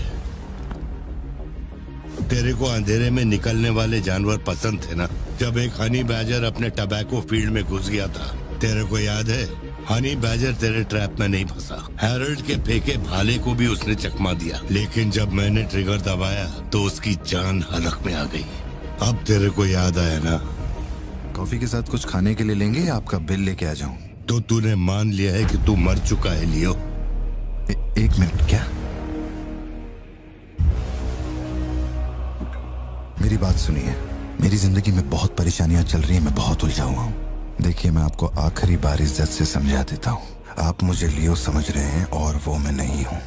तेरे को अंधेरे में निकलने वाले जानवर पसंद थे ना? जब एक हनी बैजर अपने टबैको फील्ड में घुस गया था, तेरे को याद है? हनी बैजर तेरे ट्रैप में नहीं फंसा। हैरोल्ड के फेंके भाले को भी उसने चकमा दिया, लेकिन जब मैंने ट्रिगर दबाया तो उसकी जान हलक में आ गई। अब तेरे को याद आया ना? कॉफी के साथ कुछ खाने के लिए लेंगे या आपका बिल लेके आ जाऊं? तो तूने मान लिया है कि तू मर चुका है लियो? एक मिनट, क्या? मेरी बात सुनिए। मेरी जिंदगी में बहुत परेशानियां चल रही हैं, मैं बहुत उलझा हुआ हूँ। देखिए, मैं आपको आखिरी बार इज्जत से समझा देता हूँ। आप मुझे लियो समझ रहे हैं और वो मैं नहीं हूँ।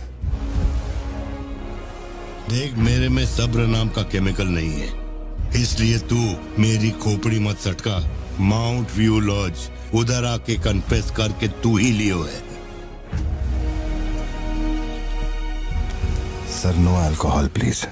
देख, मेरे में सब्र नाम का केमिकल नहीं है, इसलिए तू मेरी खोपड़ी मत सटका। माउंट व्यू लॉज, उधर आके कन्फेस करके तू ही लियो है। Sir, no alcohol please.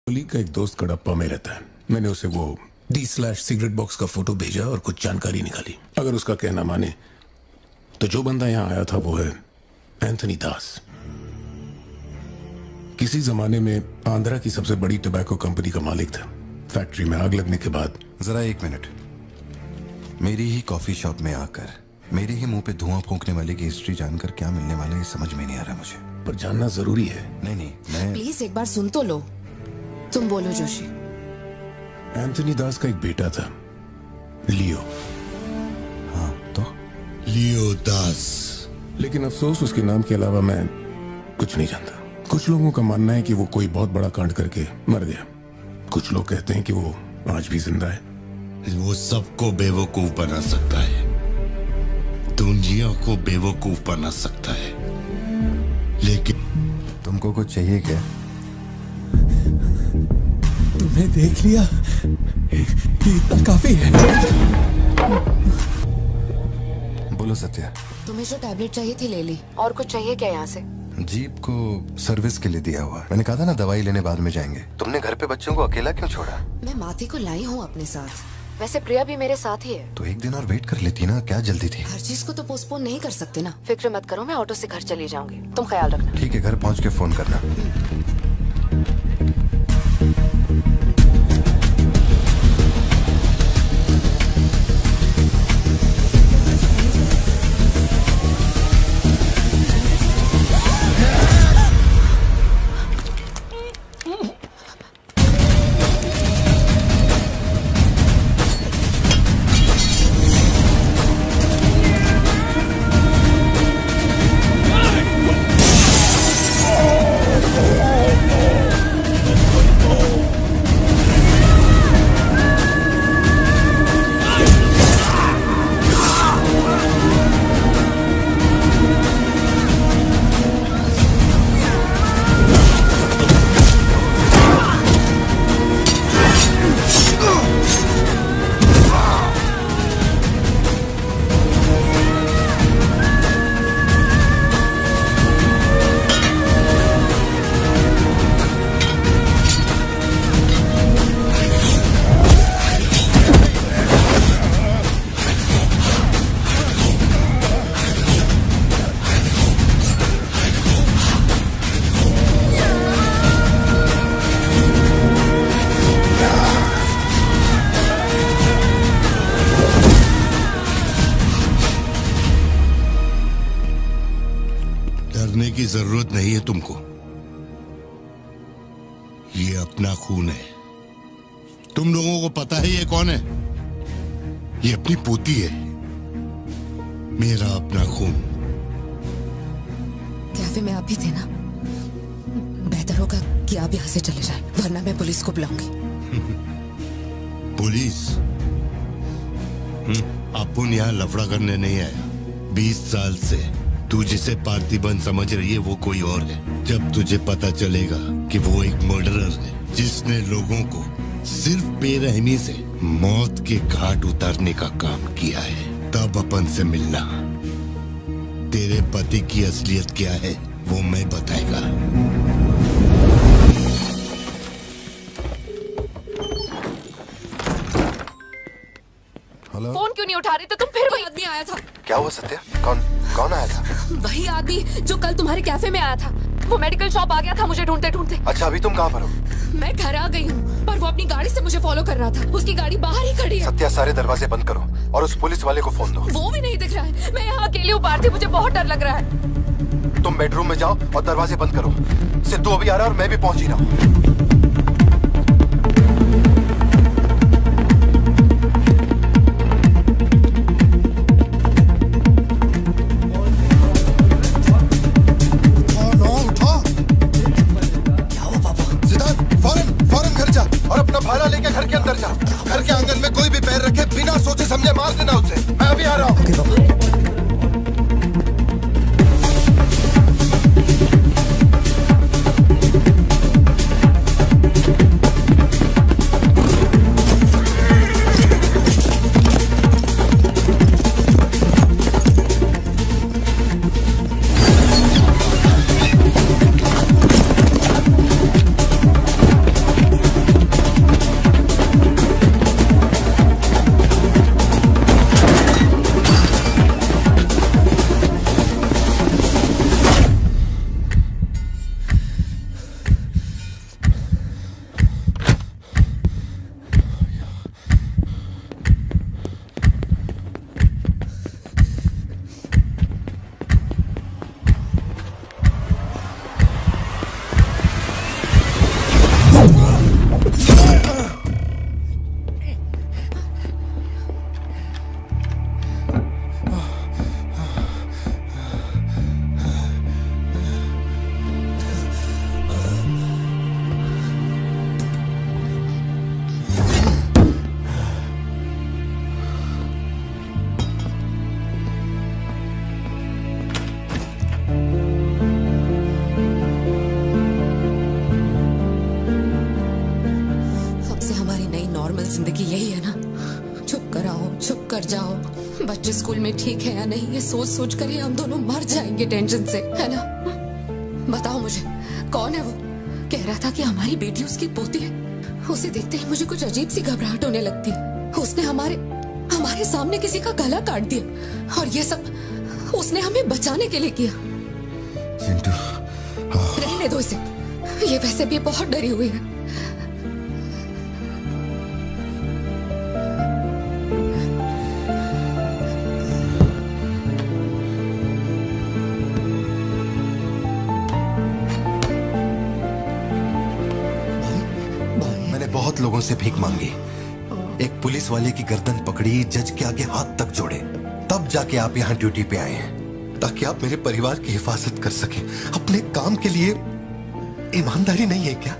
Colleague का एक दोस्त कड़प्पा में रहता है। मैंने उसे वो D/सिगरेट बॉक्स का फोटो भेजा और कुछ जानकारी निकाली। अगर उसका कहना माने तो जो बंदा यहाँ आया था वो है एंथनी दास। किसी जमाने में आंध्रा की सबसे बड़ी टबैको कंपनी का मालिक था। फैक्ट्री में आग लगने के बाद। जरा एक मिनट। मेरी ही कॉफी शॉप में आकर मेरे ही मुंह पे धुआं फूंकने वाले की हिस्ट्री जानकर क्या मिलने वाला है, समझ में नहीं आ रहा मुझे। पर जानना जरूरी है। नहीं, मैं प्लीज एक बार सुन तो लो। तुम बोलो जोशी। एंथनी दास का एक बेटा था, लियो। हाँ, तो लियो दास। लेकिन अफसोस, उसके नाम के अलावा मैं कुछ नहीं जानता। कुछ लोगों का मानना है कि वो कोई बहुत बड़ा कांड करके मर गया। कुछ लोग कहते हैं कि वो आज भी जिंदा है। वो सबको बेवकूफ बना सकता है, दुनिया को बेवकूफ बना सकता है, लेकिन तुमको कुछ चाहिए क्या? तुमने देख लिया, इतना काफी है। बोलो सत्या। तुम्हें जो टैबलेट चाहिए थी ले ली। और कुछ चाहिए क्या यहाँ से? जीप को सर्विस के लिए दिया हुआ। मैंने कहा था ना दवाई लेने बाद में जाएंगे। तुमने घर पे बच्चों को अकेला क्यों छोड़ा? मैं माथी को लाई हूँ अपने साथ। वैसे प्रिया भी मेरे साथ ही है। तो एक दिन और वेट कर लेती ना, क्या जल्दी थी? हर चीज को तो पोस्टपोन नहीं कर सकते ना। फिक्र मत करो, मैं ऑटो से घर चली जाऊंगी, तुम ख्याल रखना। ठीक है, घर पहुँच के फोन करना। की जरूरत नहीं है तुमको। ये अपना खून है। तुम लोगों को पता है ये कौन है? ये अपनी पोती है। मेरा अपना खून। कैफे में आप भी थे ना? बेहतर होगा कि आप यहाँ से चले जाएं, वरना मैं पुलिस को बुलाऊंगी। पुलिस? अपन यहाँ लफड़ा करने नहीं आया। 20 साल से तू जिसे पार्थिबन समझ रही है वो कोई और है। जब तुझे पता चलेगा कि वो एक मर्डरर है जिसने लोगों को सिर्फ बेरहमी से मौत के घाट उतारने का काम किया है, तब अपन से मिलना। तेरे पति की असलियत क्या है वो मैं बताएगा। हेलो। फोन क्यों नहीं उठा रहे थे तुम? फिर वही आदमी आया था। क्या हुआ सत्या? कौन आया था? वही आदमी जो कल तुम्हारे कैफे में आया था। वो मेडिकल शॉप आ गया था मुझे ढूंढते ढूंढते। अच्छा, अभी तुम कहाँ पर हो? मैं घर आ गई हूँ, पर वो अपनी गाड़ी से मुझे फॉलो कर रहा था। उसकी गाड़ी बाहर ही खड़ी है। सत्या, सारे दरवाजे बंद करो और उस पुलिस वाले को फोन दो। वो भी नहीं दिख रहा है। मैं यहाँ अकेली हूँ पार्थी, मुझे बहुत डर लग रहा है। तुम बेडरूम में जाओ और दरवाजे बंद करो। सिद्धू अभी आ रहा है और मैं भी पहुंच ही रहा हूँ। भाला लेके घर के अंदर जा। घर के आंगन में कोई भी पैर रखे बिना सोचे समझे मार देना उसे। मैं अभी आ रहा हूँ। जिंदगी यही है ना, चुप कर आओ, चुप कर जाओ। बच्चे स्कूल में ठीक है या नहीं ये सोच सोच कर ही हम दोनों मर जाएंगे टेंशन से, है ना? बताओ मुझे, कौन है वो? कह रहा था कि हमारी बेटी उसकी पोती है। उसे देखते ही मुझे कुछ अजीब सी घबराहट होने लगती है। उसने हमारे सामने किसी का गला काट दिया और ये सब उसने हमें बचाने के लिए किया। चिंटू, रहने दो इसे, ये वैसे भी बहुत डरी हुई है। बहुत लोगों से भीख मांगी, एक पुलिस वाले की गर्दन पकड़ी, जज के आगे हाथ तक जोड़े, तब जाके आप यहाँ ड्यूटी पे आए हैं ताकि आप मेरे परिवार की हिफाजत कर सकें। अपने काम के लिए ईमानदारी नहीं है क्या?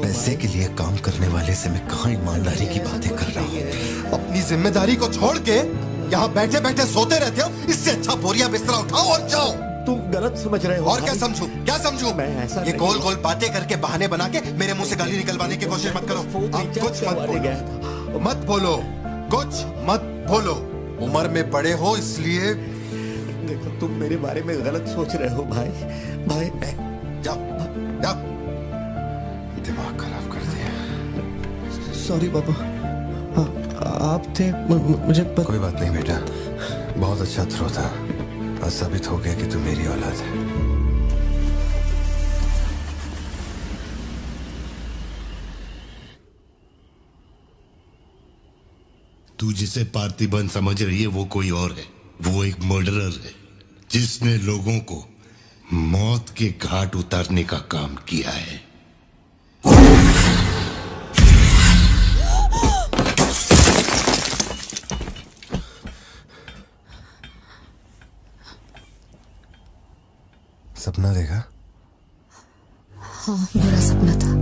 पैसे के लिए काम करने वाले से मैं कहाँ ईमानदारी की बातें कर रहा हूँ? अपनी जिम्मेदारी को छोड़ के यहाँ बैठे बैठे सोते रहते हो। इससे अच्छा बोरिया बिस्तरा उठाओ और जाओ। तुम गलत समझ रहे हो। और क्या समझू? क्या समझू? मैं ऐसा ये गोल गोल बातें करके बहाने बना के मेरे मुंह से गाली निकलवाने की कोशिश मत करो। आप कुछ मत बोलो, कुछ मत बोलो। उम्र में बड़े हो इसलिए। देखो, तुम मेरे बारे में गलत सोच रहे हो भाई। जाओ जाओ, दिमाग खराब कर दिया। सॉरी पापा, आप थे मुझे कोई बात नहीं बेटा, बहुत अच्छा थ्रो था। आज साबित हो गया कि तू मेरी औलाद है। तू जिसे पार्थिबन समझ रही है वो कोई और है। वो एक मर्डरर है जिसने लोगों को मौत के घाट उतारने का काम किया है। सपना देखा? हाँ, बुरा सपना था।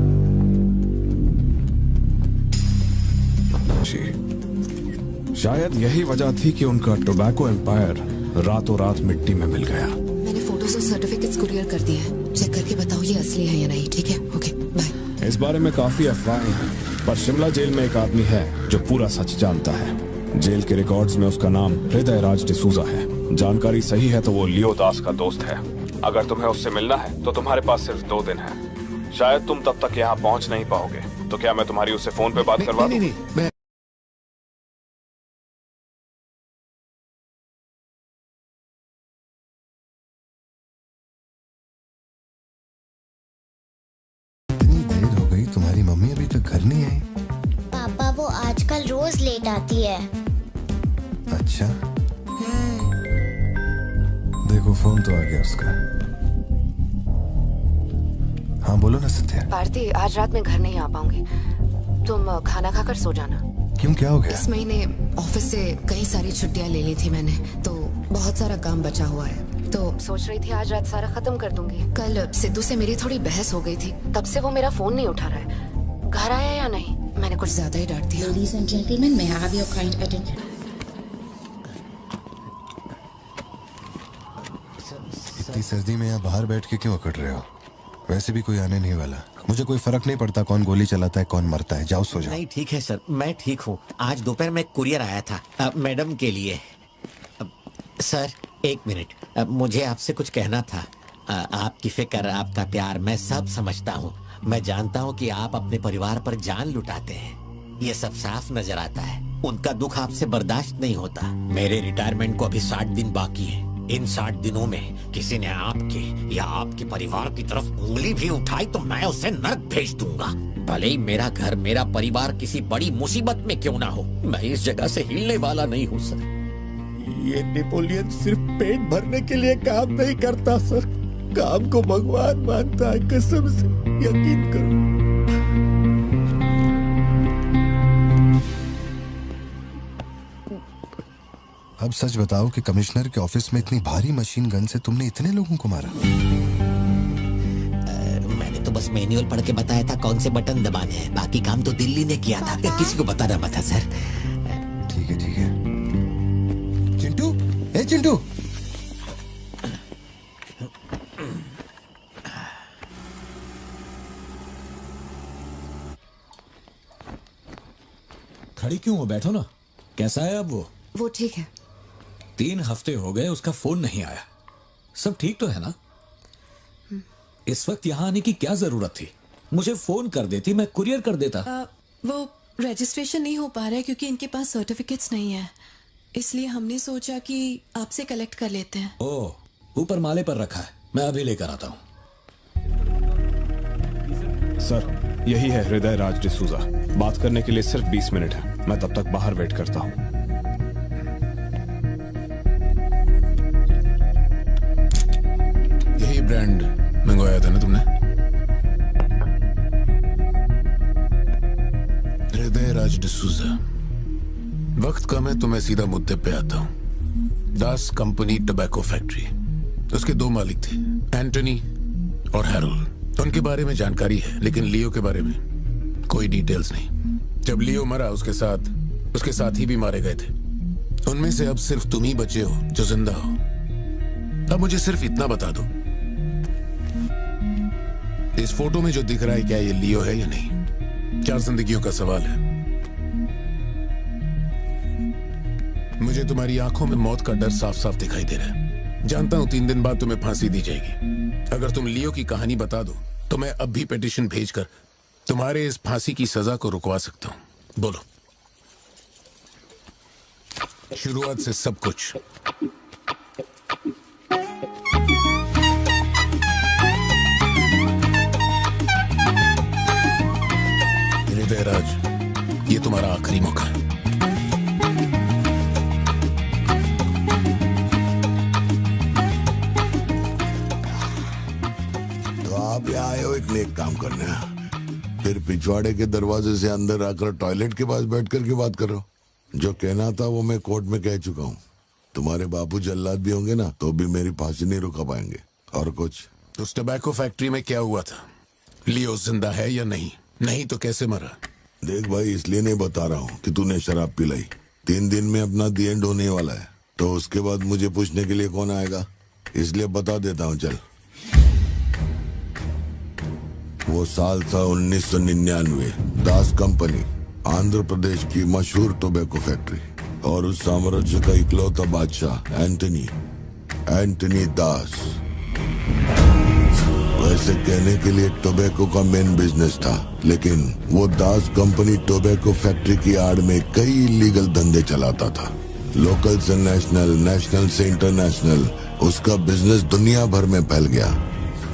शायद यही वजह थी कि उनका टोबैको एम्पायर रातों रात मिट्टी में मिल गया। मैंने फोटोज और सर्टिफिकेट्स कुरियर कर दिए हैं। चेक करके बताओ ये असली है या नहीं। ठीक है, ओके, बाय। इस बारे में काफी अफवाहें हैं, पर शिमला जेल में एक आदमी है जो पूरा सच जानता है। जेल के रिकॉर्ड्स में उसका नाम हृदय राज डिसूजा है। जानकारी सही है तो वो लियो दास का दोस्त है। अगर तुम्हें उससे मिलना है तो तुम्हारे पास सिर्फ 2 दिन है। शायद तुम तब तक यहाँ पहुँच नहीं पाओगे, तो क्या मैं तुम्हारी उससे फोन पे बात करवा दूं? नहीं, तुम्हारी मम्मी अभी तक घर नहीं आई? पापा वो आजकल रोज लेट आती है। अच्छा। देखो फोन तो आ गया उसका। हाँ बोलो ना सत्या। भारती, आज रात में घर नहीं आ पाऊंगी। तुम खाना खाकर सो जाना। क्यों, क्या हो गया? इस महीने ऑफिस से कई सारी छुट्टियां ले ली थी मैंने, तो बहुत सारा काम बचा हुआ है। तो सोच रही थी आज रात सारा खत्म कर दूंगी। कल सिद्धू से मेरी थोड़ी बहस हो गई थी, तब से वो मेरा फोन नहीं उठा रहा है। घर आया या नहीं? मैंने कुछ ज्यादा ही डांट दिया। Ladies and gentlemen, may I have your kind attention? इतनी सर्दी में यहाँ बाहर बैठ के क्यों अकड़ रहे हो? वैसे भी कोई आने नहीं वाला। मुझे कोई फर्क नहीं पड़ता कौन गोली चलाता है कौन मरता है। जाओ सो जाओ। नहीं ठीक है सर, मैं ठीक हूँ। आज दोपहर में कुरियर आया था मैडम के लिए। सर 1 मिनट, मुझे आपसे कुछ कहना था। आपकी फिक्र, आपका प्यार मैं सब समझता हूँ। मैं जानता हूँ कि आप अपने परिवार पर जान लुटाते हैं, ये सब साफ नजर आता है। उनका दुख आपसे बर्दाश्त नहीं होता। मेरे रिटायरमेंट को अभी 60 दिन बाकी है। इन 60 दिनों में किसी ने आपके या आपके परिवार की तरफ उंगली भी उठाई तो मैं उसे नर्क भेज दूंगा। भले ही मेरा घर, मेरा परिवार किसी बड़ी मुसीबत में क्यों ना हो, मैं इस जगह से हिलने वाला नहीं हूँ सर। ये नेपोलियन सिर्फ पेट भरने के लिए काम नहीं करता सर, काम को भगवान मानता है। कसम से यकीन करो। अब सच बताओ कि कमिश्नर के ऑफिस में इतनी भारी मशीन गन से तुमने इतने लोगों को मारा? मैंने तो बस मैनुअल पढ़ के बताया था कौन से बटन दबाने हैं, बाकी काम तो दिल्ली ने किया था। किसी को बताना मत था सर। ठीक है ठीक है। चिंटू, ए चिंटू, खड़ी क्यों हो? बैठो ना। कैसा है अब वो ठीक है। 3 हफ्ते हो गए उसका फोन नहीं आया। सब ठीक तो है ना? इस वक्त यहाँ आने की क्या जरूरत थी? मुझे फोन कर देती, मैं कुरियर कर देता। वो रजिस्ट्रेशन नहीं हो पा रहा है क्योंकि इनके पास सर्टिफिकेट्स नहीं है, इसलिए हमने सोचा कि आपसे कलेक्ट कर लेते हैं। ओह, ऊपर माले पर रखा है, मैं अभी लेकर आता हूँ। सर, यही है हृदय राज डिसूजा। बात करने के लिए सिर्फ 20 मिनट है। मैं तब तक बाहर वेट करता हूँ। यही ब्रांड मंगवाया था ना तुमने? हृदय राज डिसूजा। वक्त कम है तो मैं सीधा मुद्दे पे आता हूँ। दास कंपनी टोबैको फैक्ट्री, उसके 2 मालिक थे, एंटनी और हैरोल्ड। उनके बारे में जानकारी है, लेकिन लियो के बारे में कोई डिटेल्स नहीं। जब लियो मरा उसके साथी भी मारे गए थे। उनमें से अब सिर्फ तुम ही बचे हो जो जिंदा हो। अब मुझे सिर्फ इतना बता दो, इस फोटो में जो दिख रहा है क्या ये लियो है या नहीं? 4 जिंदगियों का सवाल है। मुझे तुम्हारी आंखों में मौत का डर साफ साफ दिखाई दे रहा है। जानता हूं 3 दिन बाद तुम्हें फांसी दी जाएगी। अगर तुम लियो की कहानी बता दो तो मैं अब भी पिटीशन भेजकर तुम्हारे इस फांसी की सजा को रुकवा सकता हूं। बोलो, शुरुआत से सब कुछ। हृदय राज, ये तुम्हारा आखिरी मौका है। आप यहाँ आए हो एक नेक काम करने, फिर पिछवाड़े के दरवाजे से अंदर आकर टॉयलेट के पास बैठ कर के बात करो। जो कहना था वो मैं कोर्ट में कह चुका हूँ। तुम्हारे बापू जल्लाद भी होंगे ना तो भी मेरी फांसी नहीं रुका पाएंगे। और कुछ? उस टबैको फैक्ट्री में क्या हुआ था? लियो जिंदा है या नहीं? नहीं तो कैसे मरा? देख भाई, इसलिए नहीं बता रहा हूँ कि तूने शराब पिलाई। 3 दिन में अपना दी एंड होने वाला है, तो उसके बाद मुझे पूछने के लिए कौन आएगा, इसलिए बता देता हूँ। चल, वो साल था 1999। दास कंपनी, आंध्र प्रदेश की मशहूर टोबैको फैक्ट्री, और उस साम्राज्य का इकलौता बादशाह एंटनी दास। वैसे कहने के लिए टोबैको का मेन बिजनेस था, लेकिन वो दास कंपनी टोबैको फैक्ट्री की आड़ में कई इलीगल धंधे चलाता था। लोकल से नेशनल, नेशनल से इंटरनेशनल, उसका बिजनेस दुनिया भर में फैल गया।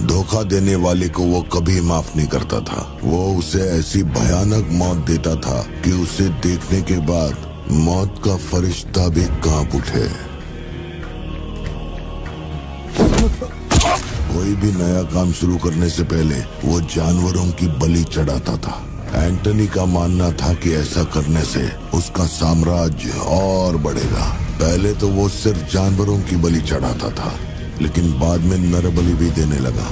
धोखा देने वाले को वो कभी माफ नहीं करता था। वो उसे ऐसी भयानक मौत देता था कि उसे देखने के बाद मौत का फरिश्ता भी कांप उठे। कोई भी नया काम शुरू करने से पहले वो जानवरों की बलि चढ़ाता था। एंटनी का मानना था कि ऐसा करने से उसका साम्राज्य और बढ़ेगा। पहले तो वो सिर्फ जानवरों की बलि चढ़ाता था, लेकिन बाद में नर बलि भी देने लगा।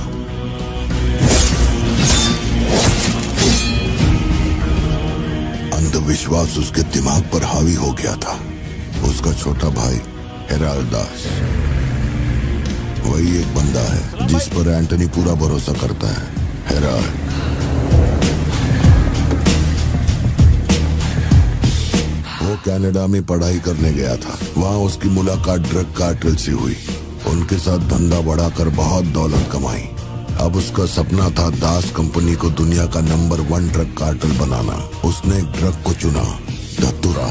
अंधविश्वास उसके दिमाग पर हावी हो गया था। उसका छोटा भाई हेराल्ड दास, वही एक बंदा है जिस पर एंटनी पूरा भरोसा करता है। हेराल्ड वो कनाडा में पढ़ाई करने गया था। वहाँ उसकी मुलाकात ड्रग कार्टेल से हुई। उनके साथ धंधा बढ़ाकर बहुत दौलत कमाई। अब उसका सपना था दास कंपनी को दुनिया का नंबर 1 ड्रग कार्टेल बनाना। उसने एक ड्रग को चुना, धतूरा।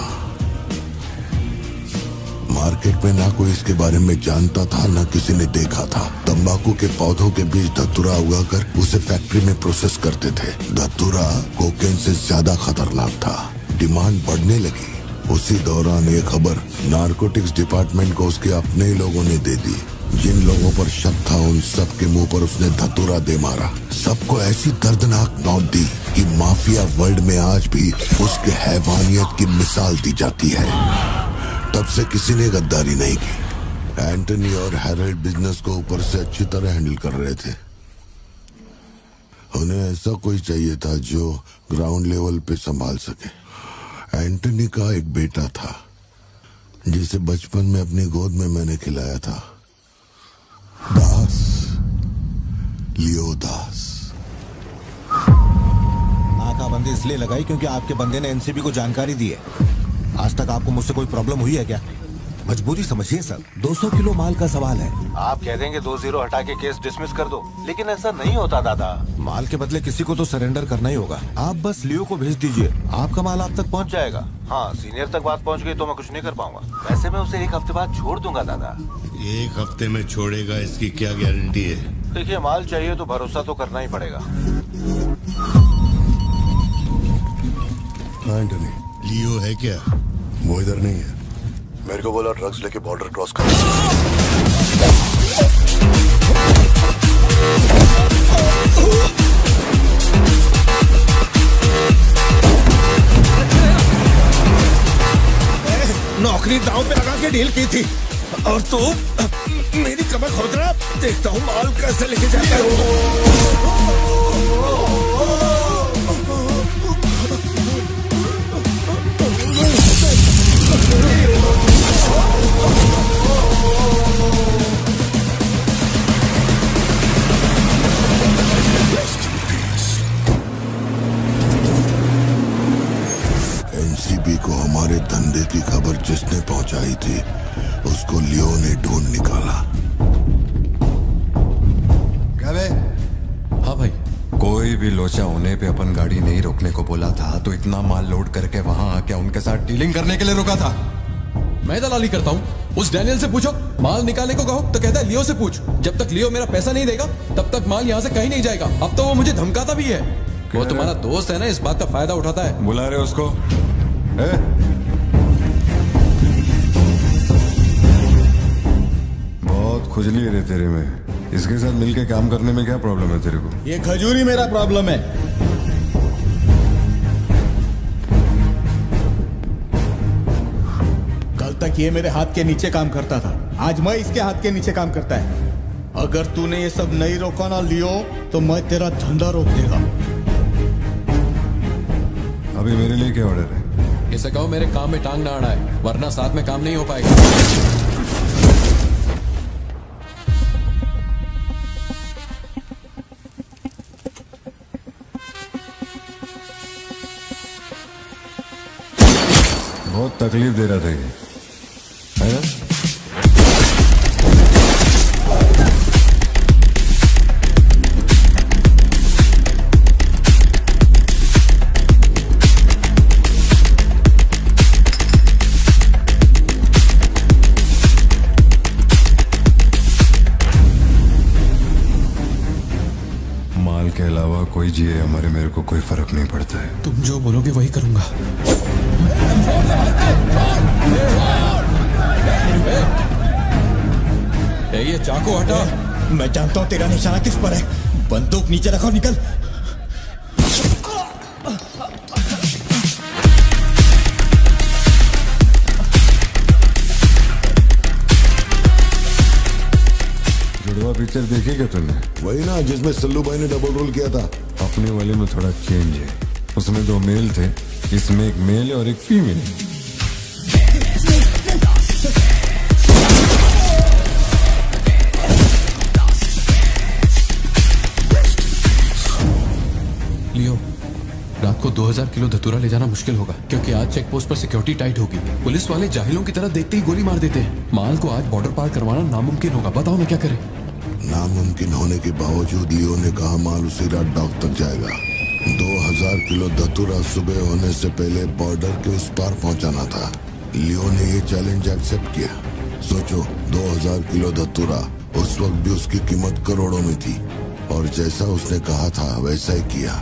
मार्केट में ना कोई इसके बारे में जानता था, ना किसी ने देखा था। तंबाकू के पौधों के बीच धतूरा उगाकर उसे फैक्ट्री में प्रोसेस करते थे। धतूरा कोकेन से ज्यादा खतरनाक था। डिमांड बढ़ने लगी। उसी दौरान ये खबर नारकोटिक्स डिपार्टमेंट को उसके अपने ही लोगों ने दे दी। जिन लोगों पर शक था उन सब के मुंह पर उसने धतूरा दे मारा। सबको ऐसी दर्दनाक मौत दी कि माफिया वर्ल्ड में आज भी उसके हैवानियत की मिसाल दी जाती है। तब से किसी ने गद्दारी नहीं की। एंटनी और हैरल्ड बिजनेस को ऊपर से अच्छी तरह हैंडल कर रहे थे। उन्हें ऐसा कोई चाहिए था जो ग्राउंड लेवल पे संभाल सके। एंटनी का एक बेटा था जिसे बचपन में अपनी गोद में मैंने खिलाया था, दास, लियो दास। नाकाबंदी इसलिए लगाई क्योंकि आपके बंदे ने एनसीबी को जानकारी दी है। आज तक आपको मुझसे कोई प्रॉब्लम हुई है क्या? मजबूरी समझिए सर, 200 किलो माल का सवाल है। आप कह देंगे 2-0 हटा के केस डिसमिस कर दो, लेकिन ऐसा नहीं होता दादा। माल के बदले किसी को तो सरेंडर करना ही होगा। आप बस लियो को भेज दीजिए, आपका माल आप तक पहुंच जाएगा। हाँ, सीनियर तक बात पहुंच गई तो मैं कुछ नहीं कर पाऊंगा। वैसे मैं उसे 1 हफ्ते बाद छोड़ दूंगा दादा। 1 हफ्ते में छोड़ेगा, इसकी क्या गारंटी है? देखिए, माल चाहिए तो भरोसा तो करना ही पड़ेगा। एंटनी, लियो है क्या? वो इधर नहीं है। मेरे को बोला ड्रग्स लेके बॉर्डर क्रॉस कर। नौकरी दांव पे लगा के डील की थी और तू मेरी कमर खोद रहा। देखता हूँ माल कैसे लेके जाता है। एनसीबी को हमारे धंधे की खबर जिसने पहुंचाई थी उसको लियो ने ढूंढ निकाला। क्या बे? हाँ भाई, कोई भी लोचा होने पे अपन गाड़ी नहीं रोकने को बोला था, तो इतना माल लोड करके वहां आके उनके साथ डीलिंग करने के लिए रोका था। मैं दलाली करता हूँ? उस डैनियल से पूछो। माल निकालने को कहो तो कहता है लियो से पूछ। जब तक लियो मेरा पैसा नहीं देगा तब तक माल यहाँ से कहीं नहीं जाएगा। अब तो वो मुझे धमकाता भी है। वो तुम्हारा दोस्त है ना, इस बात का फायदा उठाता है। बुला रहे उसको? बहुत खुजली है रे तेरे में। इसके साथ मिलके काम करने में क्या प्रॉब्लम है तेरे को? ये खजूरी मेरा प्रॉब्लम है। कल तक ये मेरे हाथ के नीचे काम करता था, आज मैं इसके हाथ के नीचे काम करता है। अगर तूने ये सब नहीं रोका ना लियो तो मैं तेरा धंधा रोक देगा। अभी मेरे लिए क्या ऑर्डर है? इसे कहो मेरे काम में टांग ना अड़ा है, वरना साथ में काम नहीं हो पाएगा। बहुत तकलीफ दे रहा था ये, है ना? माल के अलावा कोई जिए हमारे, मेरे को कोई फर्क नहीं पड़ता है। तुम जो बोलोगे वही करूंगा। ये चाकू हटा। मैं जानता हूं तेरा निशाना किस पर है। बंदूक नीचे रखो, निकल। जुड़वा पिक्चर देखी क्या तुमने? वही ना जिसमें सल्लू भाई ने डबल रोल किया था। अपने वाले में थोड़ा चेंज है, उसमें 2 मेल थे, इसमें एक मेल और एक फीमेल। लियो, रात को 2000 किलो धतूरा ले जाना मुश्किल होगा, क्योंकि आज चेक पोस्ट पर सिक्योरिटी टाइट होगी। पुलिस वाले जाहिलों की तरह देखते ही गोली मार देते हैं। माल को आज बॉर्डर पार करवाना नामुमकिन होगा। बताओ ना क्या करें? नामुमकिन होने के बावजूद लियो ने कहा माल उसी रात डॉक तक जाएगा। 2000 किलो धतूरा सुबह होने से पहले बॉर्डर के उस पार पहुंचाना था। लियो ने ये चैलेंज एक्सेप्ट किया। सोचो, 2000 किलो धतूरा, उस वक्त भी उसकी कीमत करोड़ों में थी, और जैसा उसने कहा था वैसा ही किया।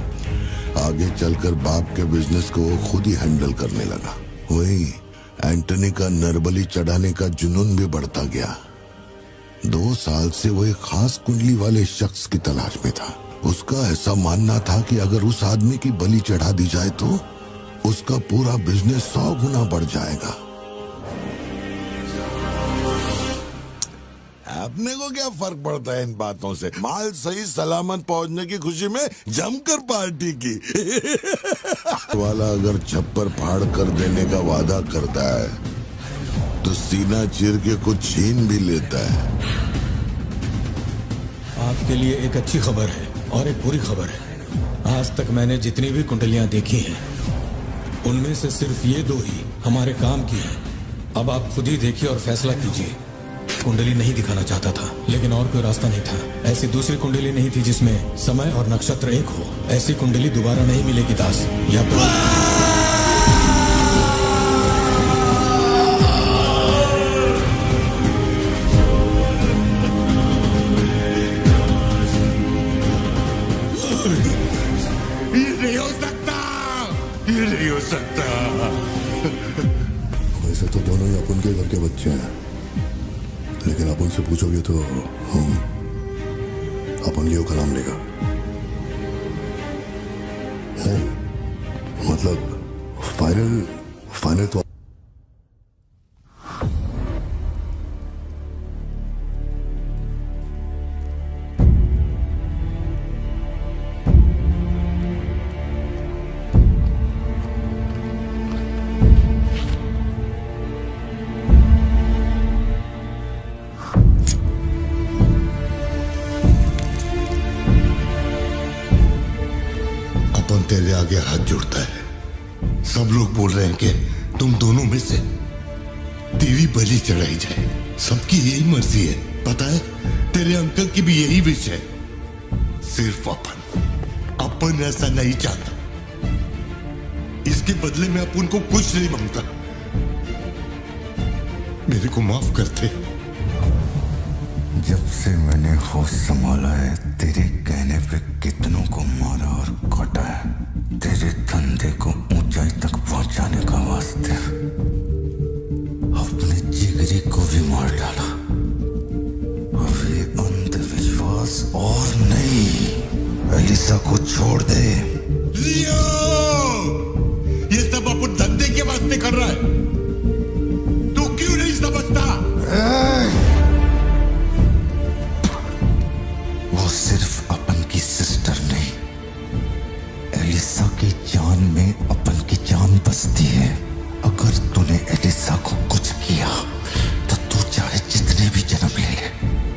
आगे चलकर बाप के बिजनेस को वो खुद ही हैंडल करने लगा। वही एंटनी का नरबली चढ़ाने का जुनून भी बढ़ता गया। 2 साल से वो एक खास कुंडली वाले शख्स की तलाश में था। उसका ऐसा मानना था कि अगर उस आदमी की बलि चढ़ा दी जाए तो उसका पूरा बिजनेस 100 गुना बढ़ जाएगा। अपने को क्या फर्क पड़ता है इन बातों से? माल सही सलामत पहुंचने की खुशी में जमकर पार्टी की। वाला अगर छप्पर फाड़ कर देने का वादा करता है तो सीना चीर के कुछ छीन भी लेता है। आपके लिए एक अच्छी खबर है और एक बुरी खबर है। आज तक मैंने जितनी भी कुंडलियां देखी हैं, उनमें से सिर्फ ये 2 ही हमारे काम की हैं। अब आप खुद ही देखिए और फैसला कीजिए। कुंडली नहीं दिखाना चाहता था, लेकिन और कोई रास्ता नहीं था। ऐसी दूसरी कुंडली नहीं थी जिसमें समय और नक्षत्र एक हो। ऐसी कुंडली दोबारा नहीं मिलेगी दास। या ये नहीं हो सकता, ये नहीं हो सकता। वैसे तो दोनों ही अपन के घर के बच्चे हैं, लेकिन आप उनसे पूछोगे तो अपन लियो का नाम लेगा। नहीं, मतलब फाइनल तो तेरे आगे हाथ जोड़ता है। सब लोग बोल रहे हैं कि तुम दोनों में से तेरी बलि चढ़ाई जाए। सबकी यही मर्जी है, पता है? तेरे अंकल की भी यही विश है। सिर्फ अपन ऐसा नहीं चाहता। इसके बदले में अपन को कुछ नहीं मांगता। मेरे को माफ करते। जब से मैंने होश संभाला है, तेरे कहने पे कितनों को मारा और काटा है, तेरे धंधे को ऊंचाई तक पहुंचाने का वास्ते अपने जिगरी को भी मार डाला। अब ये अंधविश्वास एलिसा को छोड़ दे। लियो, ये सब अपन धंधे के वास्ते कर रहा है, तू क्यों नहीं समझता? वो सिर्फ अपन की सिस्टर नहीं, एलिसा की जान में अपन की जान बसती है। अगर तूने एलिसा को कुछ किया तो तू चाहे जितने भी जन्म ले ले,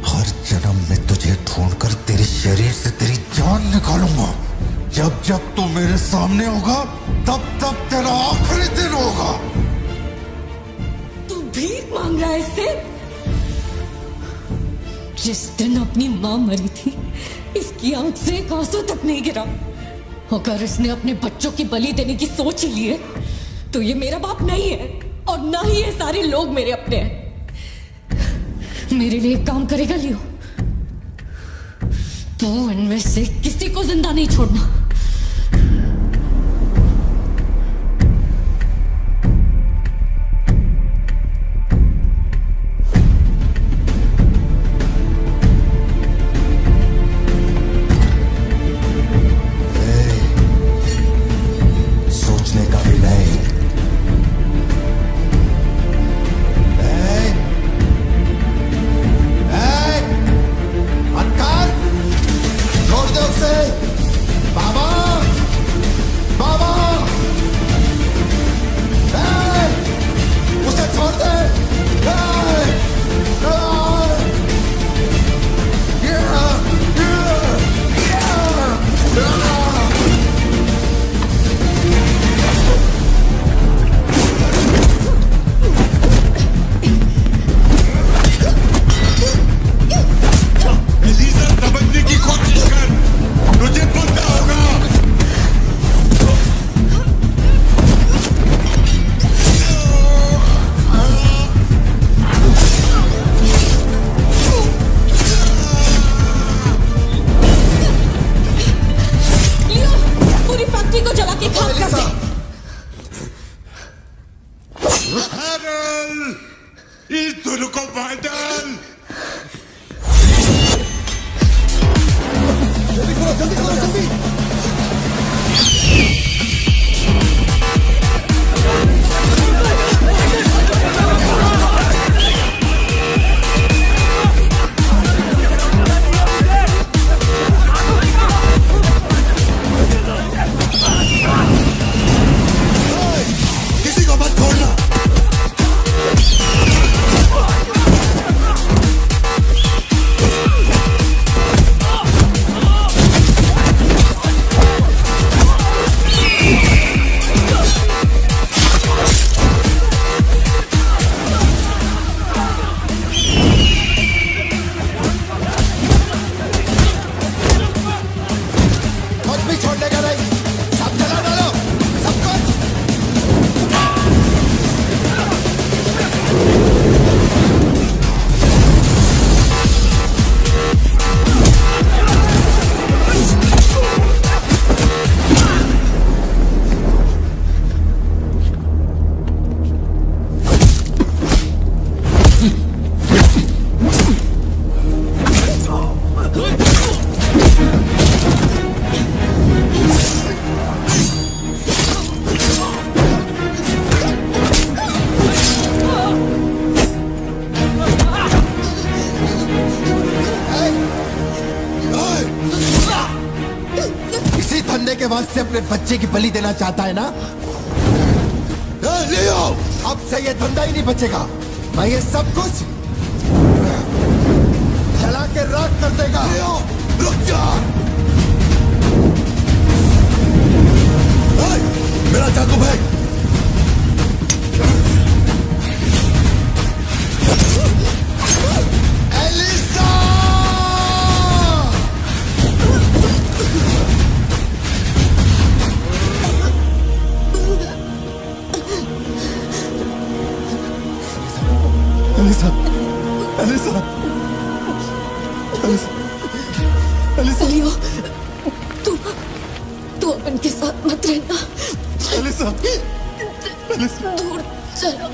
हर जन्म में तुझे ढूंढकर तेरे शरीर से तेरी जान निकालूंगा। जब जब तू मेरे सामने होगा तब तब तेरा आखिरी दिन होगा। तू भीख मांग रहा है इससे? जिस दिन अपनी मां मरी थी इसकी आंख से एक आंसू तक नहीं गिरा। अगर इसने अपने बच्चों की बलि देने की सोच ही ली है तो ये मेरा बाप नहीं है और ना ही ये सारे लोग मेरे अपने हैं। मेरे लिए एक काम करेगा लियो, तो इनमें से किसी को जिंदा नहीं छोड़ना। सोचने का भी नहीं। छोड़ दे उसे। बाबा, बाबा, उसे छोड़ दे। एलिसा, समझने की कोशिश कर, तुझे पता होगा। लियो, पूरी फैक्ट्री को जला के खाक कर दे। हैरल, इस दोनों को मार डाल। जल्दी करो, जल्दी करो, जल्दी। किसी को मत छोड़ना। कुछ भी छोड़ने का नहीं, सब जला डालो, सब कुछ। इसी धंधे के वास्ते अपने बच्चे की बलि देना चाहता है ना? लियो, अब से ये धंधा ही नहीं बचेगा। मैं ये सब कुछ जला के राख कर देगा। लियो, रुक जा। मेरा चाकू फेंक। Elisa! Elisa, Elisa, Elisa, Elisa. Leo, तू अपन के साथ मत रहना। Elisa, Elisa. दूर चलो।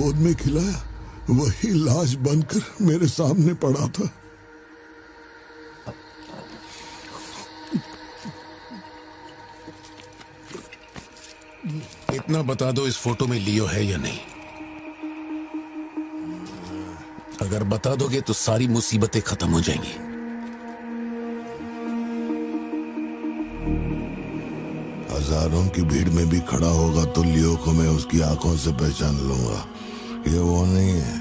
गोद में खिलाया वही लाश बनकर मेरे सामने पड़ा था। इतना बता दो, इस फोटो में लियो है या नहीं? अगर बता दोगे तो सारी मुसीबतें खत्म हो जाएंगी। हजारों की भीड़ में भी खड़ा होगा तो लियो को मैं उसकी आंखों से पहचान लूंगा। ये वो नहीं है।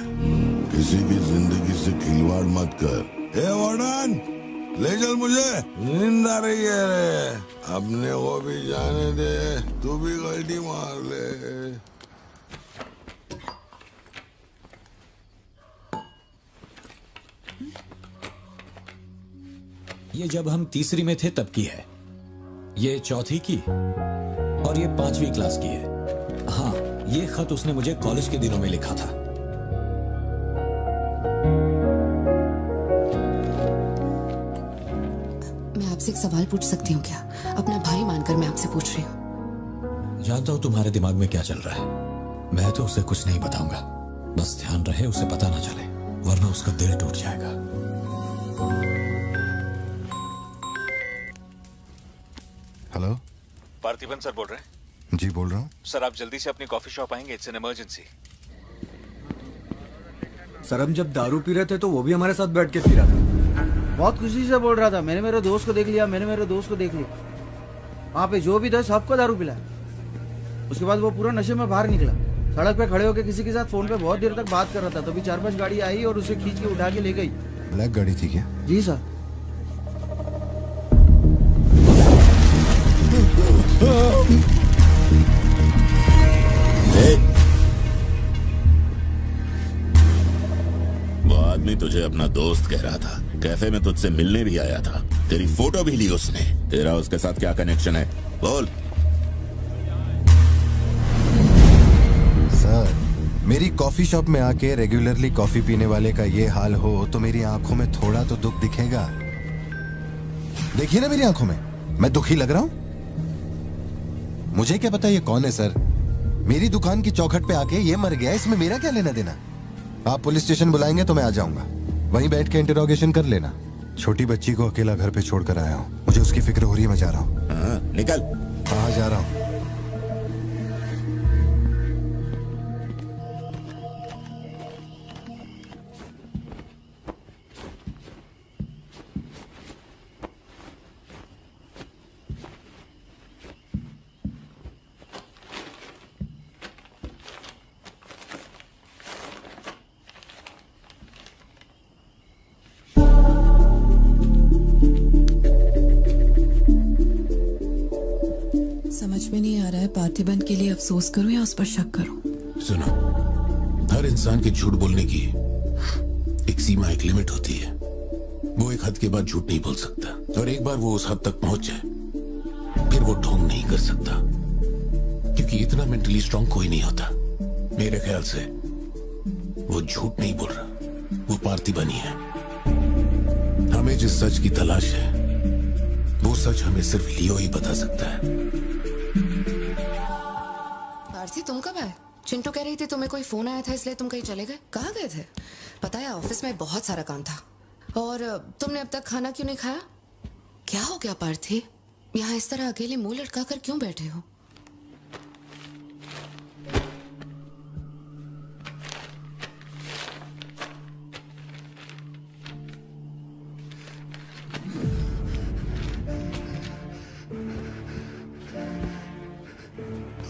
किसी की जिंदगी से खिलवाड़ मत कर। ए वार्डन, ले चल मुझे, नींद आ रही है रे। अपने को भी जाने दे, तू भी गलती मार ले। ये जब हम तीसरी में थे तब की है, ये चौथी की और ये 5वीं क्लास की है। हाँ, ये खत उसने मुझे कॉलेज के दिनों में लिखा था। मैं आपसे एक सवाल पूछ सकती हूँ क्या? अपना भाई मानकर मैं आपसे पूछ रही हूँ। जानता हूँ तुम्हारे दिमाग में क्या चल रहा है। मैं तो उसे कुछ नहीं बताऊंगा, बस ध्यान रहे उसे पता ना चले, वरना उसका दिल टूट जाएगा। हेलो, पार्थिबन सर बोल रहे हैं? जी बोल रहा हूँ। सर आप जल्दी से अपनी कॉफी शॉप आएंगे? It's an emergency. सर हम जब दारू पी रहे थे तो वो भी हमारे साथ बैठ के पी रहा था। बहुत खुशी से बोल रहा था, मैंने मेरे दोस्त को देख लिया, मैंने मेरे दोस्त को देख लिया। वहाँ पे जो भी था सबको दारू पिलाया। उसके बाद वो पूरा नशे में बाहर निकला, सड़क पे खड़े होकर किसी के साथ फोन पे बहुत देर तक बात कर रहा था। तभी 4-5 गाड़ी आई और उसे खींच के उठा के ले गई। ब्लैक गाड़ी थी क्या? जी सर। वो आदमी तुझे अपना दोस्त कह रहा था, कैफे में तुझसे मिलने भी आया था, तेरी फोटो भी ली उसने। तेरा उसके साथ क्या कनेक्शन है, बोल। सर, मेरी कॉफी शॉप में आके रेगुलरली कॉफी पीने वाले का ये हाल हो तो मेरी आंखों में थोड़ा तो दुख दिखेगा। देखिए ना मेरी आंखों में, मैं दुखी लग रहा हूं? मुझे क्या पता ये कौन है सर? मेरी दुकान की चौखट पे आके ये मर गया, इसमें मेरा क्या लेना देना? आप पुलिस स्टेशन बुलाएंगे तो मैं आ जाऊंगा, वहीं बैठ के इंटरोगेशन कर लेना। छोटी बच्ची को अकेला घर पे छोड़कर आया हूँ, मुझे उसकी फिक्र हो रही है, मैं जा रहा हूँ। निकल। हाँ जा रहा हूँ। समझ में नहीं आ रहा है पार्थिबन के लिए अफसोस करूं या उस पर शक करूं। सुनो, हर इंसान के झूठ बोलने की एक सीमा, एक लिमिट होती है। वो एक हद के बाद झूठ नहीं बोल सकता, और एक बार वो उस हद तक पहुंच जाए फिर वो ढोंग नहीं कर सकता, क्योंकि इतना मेंटली स्ट्रांग कोई नहीं होता। मेरे ख्याल से वो झूठ नहीं बोल रहा, वो पार्थिबन ही है। हमें जिस सच की तलाश है वो सच हमें सिर्फ लियो ही बता सकता है। पार्थी, तुम कब आए? चिंटू कह रही थी तुम्हें कोई फोन आया था इसलिए तुम कहीं चले गए। कहाँ गए थे? पता है ऑफिस में बहुत सारा काम था। और तुमने अब तक खाना क्यों नहीं खाया? क्या हो गया पार्थी? यहाँ इस तरह अकेले मुंह लटका कर क्यों बैठे हो?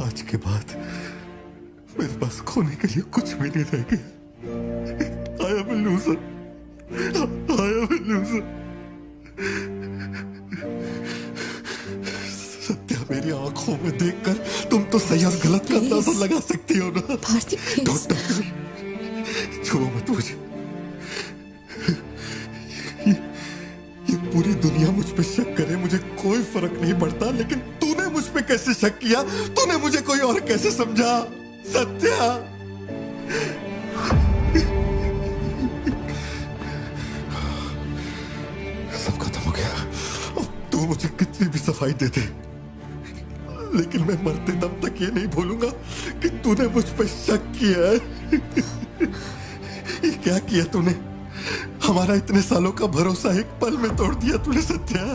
आज के बाद मेरे पास खोने के लिए कुछ भी नहीं रह गया। I am a loser. I am a loser. Satya, मेरी आंखों में देखकर तुम तो सही और गलत का अंदाजा लगा सकती हो ना। Don't touch me. छुओ मत मुझे। ये पूरी दुनिया मुझ पे शक करे, मुझे कोई फर्क नहीं पड़ता, लेकिन तूने मुझ पे कैसे शक किया? तूने मुझे कोई और कैसे समझा? सत्या, सब खत्म हो गया। अब तू मुझे कितनी भी सफाई दे दे, लेकिन मैं मरते दम तक ये नहीं भूलूंगा कि तूने मुझ पर शक किया है। ये क्या किया तूने? हमारा इतने सालों का भरोसा एक पल में तोड़ दिया तूने सत्या।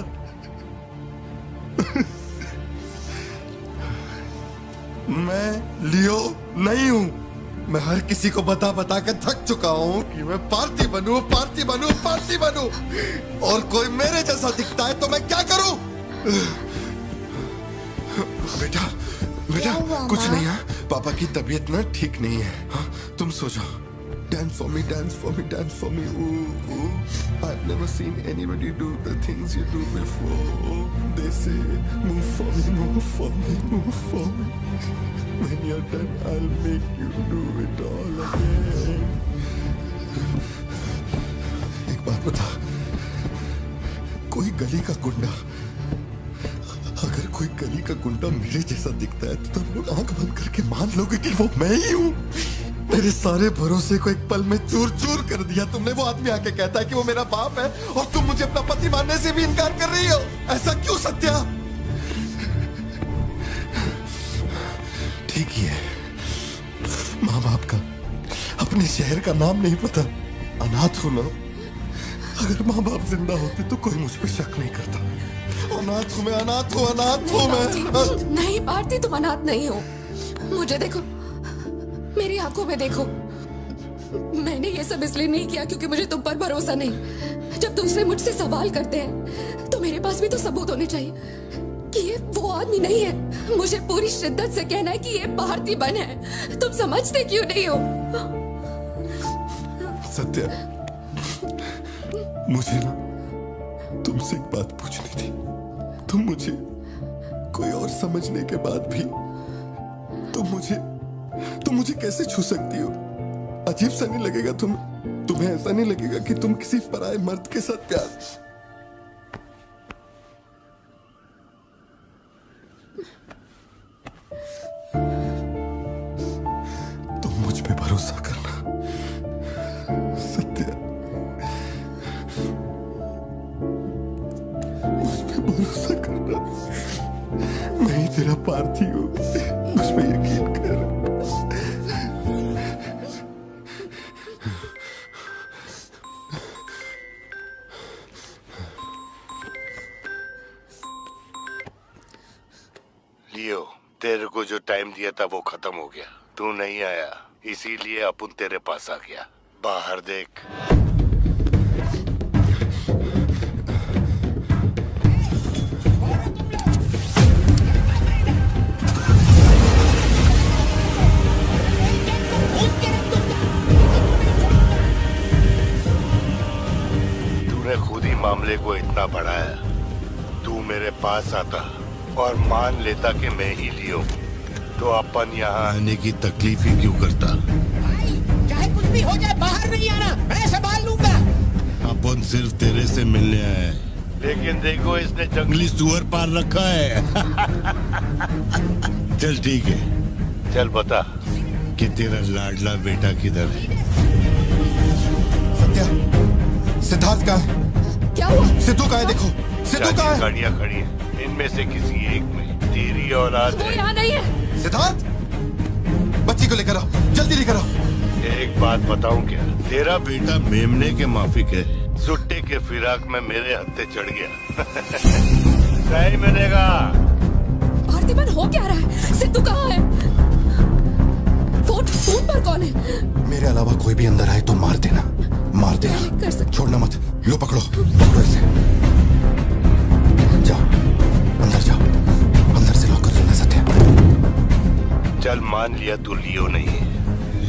मैं लियो नहीं हूं। मैं हर किसी को बता बता कर थक चुका हूं कि मैं पार्टी बनूं, पार्टी बनूं, पार्टी बनूं, और कोई मेरे जैसा दिखता है तो मैं क्या करूं? बेटा बेटा कुछ नहीं है, पापा की तबीयत ना ठीक नहीं है। हाँ, तुम सो जाओ। Dance for me, dance for me, dance for me. Ooh, ooh. I've never seen anybody do the things you do before. They say, move for me, move for me, move for me. When you're done, I'll make you do it all again. एक बात बता, कोई गली का गुंडा, अगर कोई गली का गुंडा मेरे जैसा दिखता है तो तुम लोग आंख बंद करके मान लोगे कि वो मैं ही हूँ। मेरे सारे भरोसे को एक पल में चूर चूर कर दिया तुमने। वो आदमी आके कहता है कि वो मेरा बाप है और तुम मुझे अपना पति मानने से भी इनकार कर रही हो। ऐसा क्यों सत्या? ठीक ही है, माँ बाप का अपने शहर का नाम नहीं पता, अनाथ हूं ना। अगर माँ बाप जिंदा होते तो कोई मुझ पर शक नहीं करता। अनाथ हूं मैं, अनाथ हूं, अनाथ हूं मैं। नहीं भारती, तुम अनाथ नहीं हो। मुझे देखो, मेरी आंखों में देखो। मैंने ये सब इसलिए नहीं किया क्योंकि मुझे तुम पर भरोसा नहीं। जब दूसरे मुझसे सवाल करते हैं तो मेरे पास भी तो सबूत होने चाहिए कि ये वो आदमी नहीं है। मुझे पूरी शिद्दत से कहना है कि ये भारती बन है। तुम समझते क्यों नहीं हो? सत्या, मुझे ना तुमसे एक बात पूछनी थी। तुम मुझे कोई और समझने के बाद भी तुम मुझे कैसे छू सकती हो? अजीब सा नहीं लगेगा तुम्हें ऐसा नहीं लगेगा कि तुम किसी पराये मर्द के साथ प्यार? तुम मुझ पे भरोसा करना सत्या, मुझ पे भरोसा करना। मैं ही तेरा पार्थी हूँ, मुझ पे यकीन कर। लियो, तेरे को जो टाइम दिया था वो खत्म हो गया। तू नहीं आया, इसीलिए अपन तेरे पास आ गया। बाहर देख। तूने खुद ही मामले को इतना बढ़ाया। तू मेरे पास आता और मान लेता कि मैं ही लियो, तो अपन यहाँ आने की तकलीफ ही क्यों करता? चाहे कुछ भी हो जाए, बाहर नहीं आना, मैं संभाल लूंगा। अपन सिर्फ तेरे से मिलने आए, लेकिन देखो इसने जंगली सुअर पाल रखा है। चल ठीक है, चल बता कि तेरा लाडला बेटा किधर है? सत्या, सिद्धार्थ कहाँ है? क्या हुआ? सिद्धू कहाँ है? देखो सिद्धू कहाँ है? गाड़ियाँ खड़ी हैं, इनमें से किसी एक में तेरी औलाद वो यहाँ नहीं है। सिद्धार्थ, बच्ची को लेकर आओ, जल्दी लेकर आओ। एक बात बताऊं क्या? तेरा बेटा मेमने के माफिक है। सुट्टे के फिराक में मेरे हत्थे चढ़ गया। नहीं मिलेगा। भारतीबन हो क्या रहा है? सिद्धू कहाँ है? फोन पर कौन है? मेरे अलावा कोई भी अंदर आए तो मार देना, मार देना, छोड़ना मत। लो पकड़ो, पकड़ो इसे। जाओ अंदर जाओ, अंदर से लॉक कर देना सत्या। चल मान लिया तू लियो नहीं है,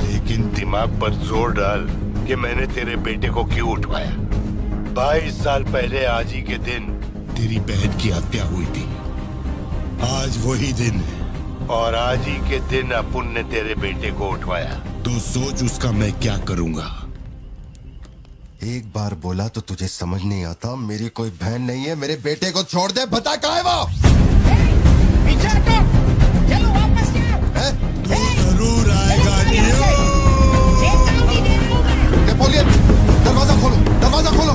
लेकिन दिमाग पर जोर डाल कि मैंने तेरे बेटे को क्यों उठवाया। 22 साल पहले आज ही के दिन तेरी बहन की हत्या हुई थी। आज वही दिन है और आज ही के दिन अपुन ने तेरे बेटे को उठवाया। तो सोच उसका मैं क्या करूंगा। एक बार बोला तो तुझे समझ नहीं आता। मेरी कोई बहन नहीं है, मेरे बेटे को छोड़ दे। बता कहाँ है वो? पीछे हटो, चलो वापस जाओ। तू जरूर आएगा नेपोलियन, दरवाजा खोलो, दरवाजा खोलो।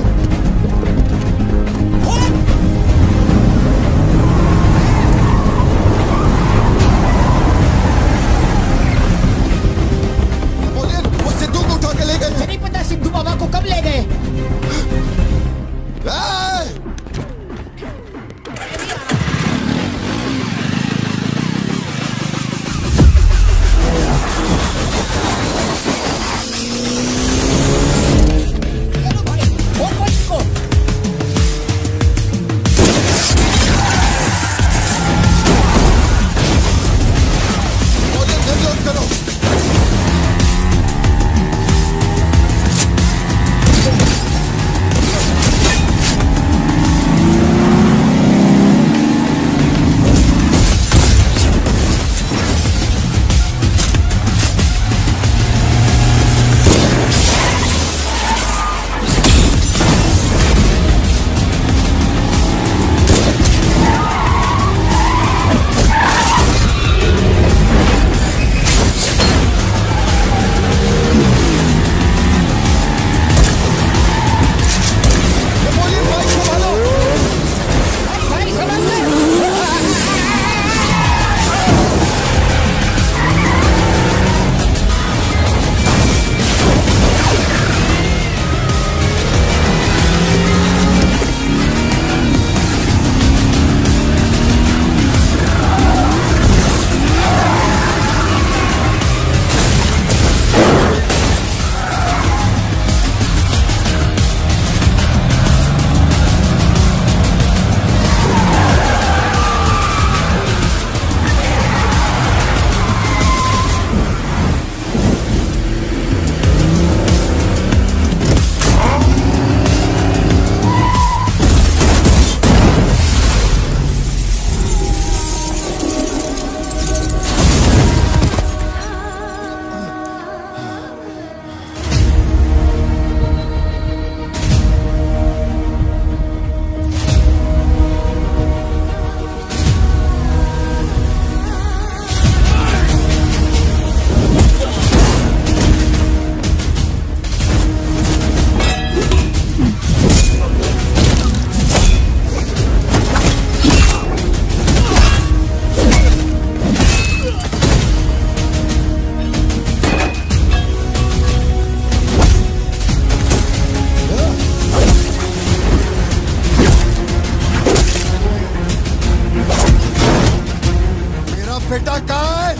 बेटा कहाँ है?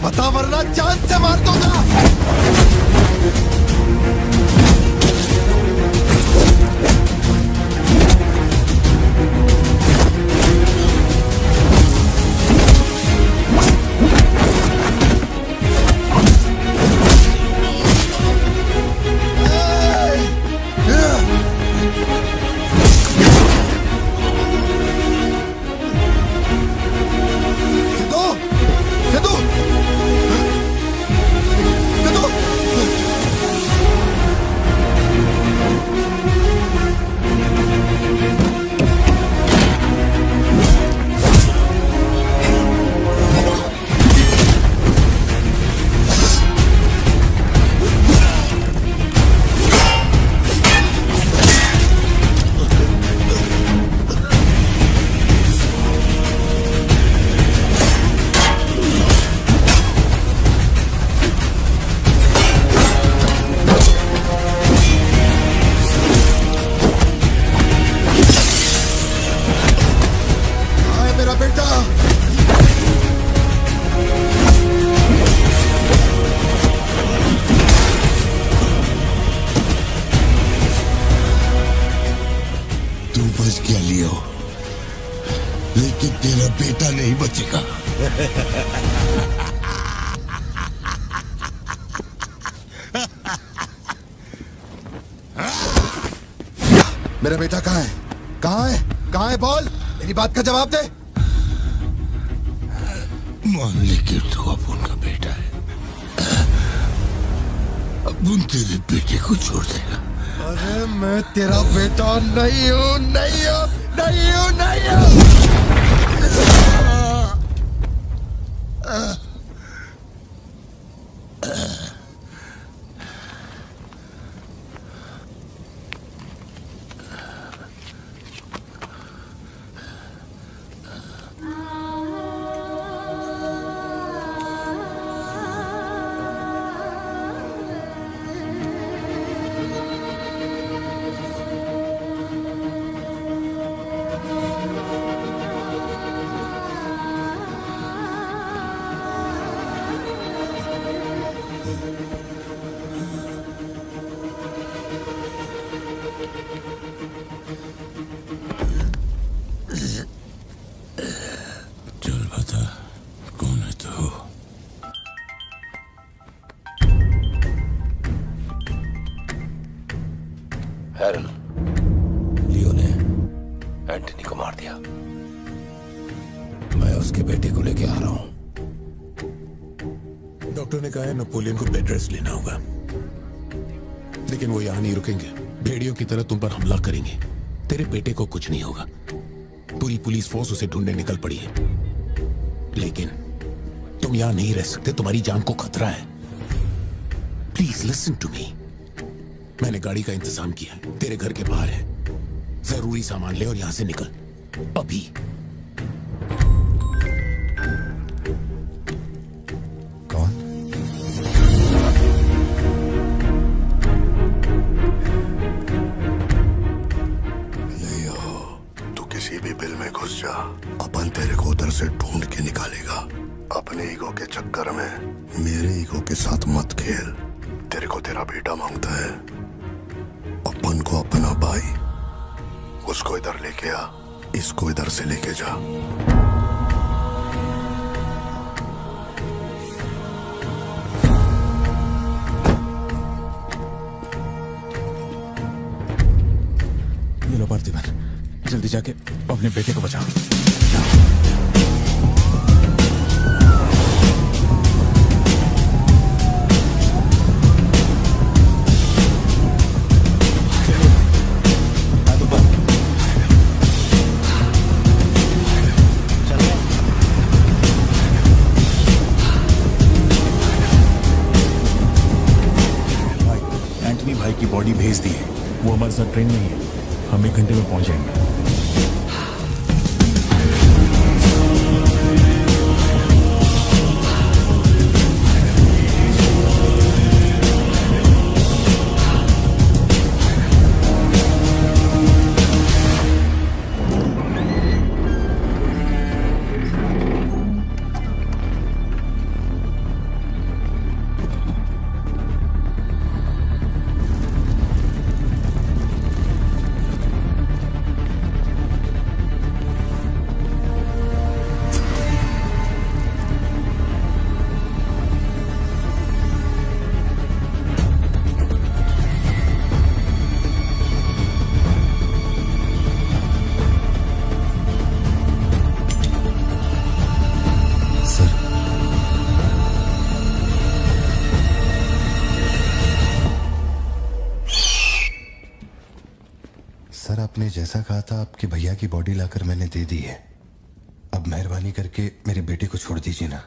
बता वरना जान से मार दूंगा। मेरा बेटा कहाँ है? कहाँ है? कहाँ है? बोल, मेरी बात का जवाब दे। मान ले कि तू अब उनका बेटा है, अब उन तेरे बेटे को छोड़ देगा। अरे मैं तेरा बेटा नहीं हूँ, नहीं हूँ, नहीं हूँ, नहीं हूँ। लियो ने एंटनी को मार दिया। मैं उसके बेटे को लेके आ रहा हूं। डॉक्टर ने कहा है नेपोलियन को बेड रेस्ट लेना होगा, लेकिन वो यहां नहीं रुकेंगे। भेड़ियों की तरह तुम पर हमला करेंगे। तेरे बेटे को कुछ नहीं होगा। पूरी पुलिस फोर्स उसे ढूंढने निकल पड़ी है, लेकिन तुम यहां नहीं रह सकते। तुम्हारी जान को खतरा है। Please listen to me. मैंने गाड़ी का इंतजाम किया है, तेरे घर के बाहर है। जरूरी सामान ले और यहां से निकल अभी। कौन? लियो, तू किसी भी बिल में घुस जा, अपन तेरे को उधर से ढूंढ के निकालेगा। अपने ईगो के चक्कर में मेरे ईगो के साथ मत खेल। तेरे को तेरा बेटा मांगता है, अपन को अपना भाई। उसको इधर लेके आ, इसको इधर से लेके जा। ये लो पार्थिवन, जल्दी जाके अपने बेटे को बचाओ। भाई की बॉडी भेज दी है, वो हमारे साथ ट्रेन में ही है। हम 1 घंटे में पहुंच जाएंगे। जैसा कहा था आपके भैया की बॉडी लाकर मैंने दे दी है। अब मेहरबानी करके मेरे बेटे को छोड़ दीजिए ना।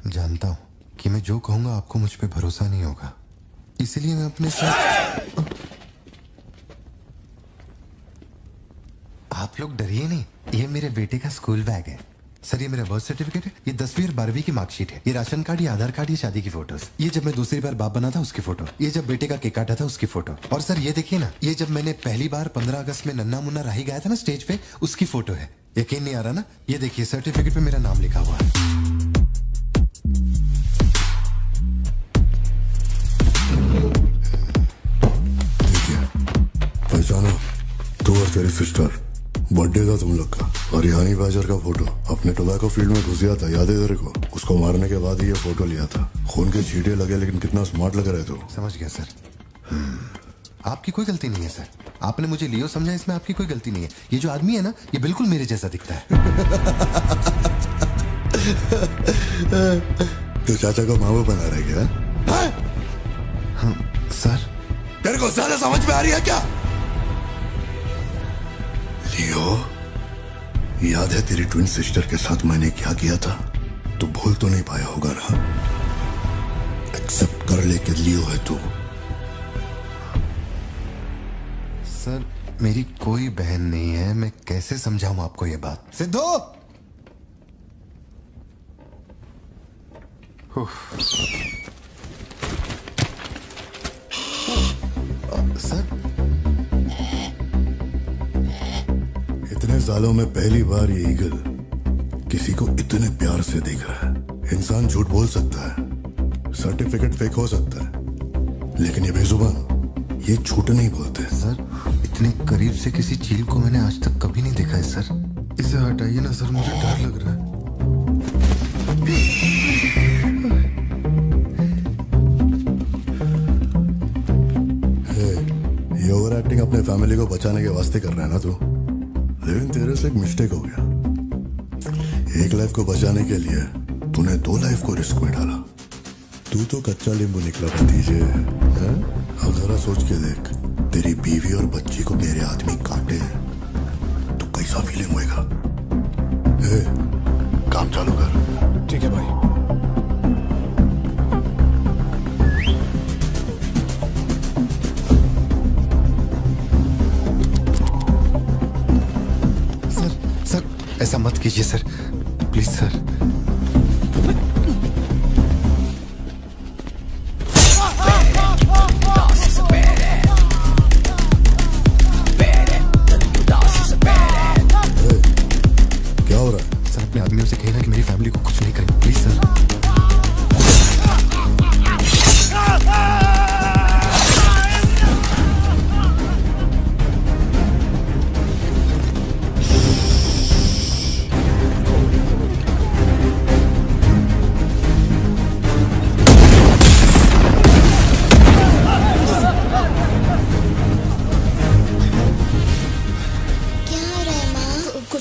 जानता हूं कि मैं जो कहूंगा आपको मुझ पे भरोसा नहीं होगा, इसलिए मैं अपने साथ। आप लोग डरिए नहीं, ये मेरे बेटे का स्कूल बैग है सर। ये मेरा बर्थ सर्टिफिकेट है, ये 10वीं और 12वीं की मार्कशीट है, ये राशन कार्ड, ये आधार कार्ड, ये शादी की फोटोज, ये जब मैं दूसरी बार बाप बना था उसकी फोटो, ये जब बेटे का केक काटा था उसकी फोटो, और सर ये देखिए ना, ये जब मैंने पहली बार 15 अगस्त में नन्ना मुन्ना राही गाया था ना स्टेज पे, उसकी फोटो है। यकीन नहीं आ रहा ना? ये देखिए सर्टिफिकेट पे मेरा नाम लिखा हुआ है। पहचानो, तू और तेरी सिस्टर, बर्थडे था तुम लोग का, और ये हनी बैजर का फोटो अपने टोबैको फील्ड में घुस गया था, याद है तेरे को? उसको मारने के बाद ही ये फोटो लिया था। खून के छींटे लगे लेकिन कितना स्मार्ट लग रहे थे। समझ गया सर। आपकी कोई गलती नहीं है सर, आपने मुझे लियो समझा, इसमें आपकी कोई गलती नहीं है। ये जो आदमी है ना, ये बिल्कुल मेरे जैसा दिखता है। तो चाचा को मामू बना रहे क्या? हाँ सर। तेरे को ज्यादा समझ में आ रही है क्या? लियो, याद है तेरी ट्विन सिस्टर के साथ मैंने क्या किया था? तू भूल तो नहीं पाया होगा ना? एक्सेप्ट कर ले कि लियो है तू। सर मेरी कोई बहन नहीं है, मैं कैसे समझाऊं आपको ये बात? सिद्धू! सर इतने सालों में पहली बार ये ईगल किसी को इतने प्यार से देख रहा है। इंसान झूठ बोल सकता है, सर्टिफिकेट फेक हो सकता है, लेकिन ये बेजुबान, ये झूठ नहीं बोलते। सर इतने करीब से किसी चील को मैंने आज तक कभी नहीं देखा है सर। इसे हटाइए ना सर, मुझे डर लग रहा है। ये ओवर एक्टिंग अपने फैमिली को बचाने के वास्ते कर रहा है ना तू, लेकिन तेरे से एक मिस्टेक हो गया। एक लाइफ को बचाने के लिए तूने 2 लाइफ को रिस्क में डाला। तू तो कच्चा नींबू निकला भतीजे। अब जरा सोच के देख, तेरी बीवी और बच्ची को मेरे आदमी काटे तो कैसा फीलिंग होएगा? काम चालू कर। ठीक है भाई। ऐसा मत कीजिए सर, प्लीज सर। क्या हो रहा है? सर अपने आदमियों से कहना कि मेरी फैमिली को कुछ नहीं करें, प्लीज सर।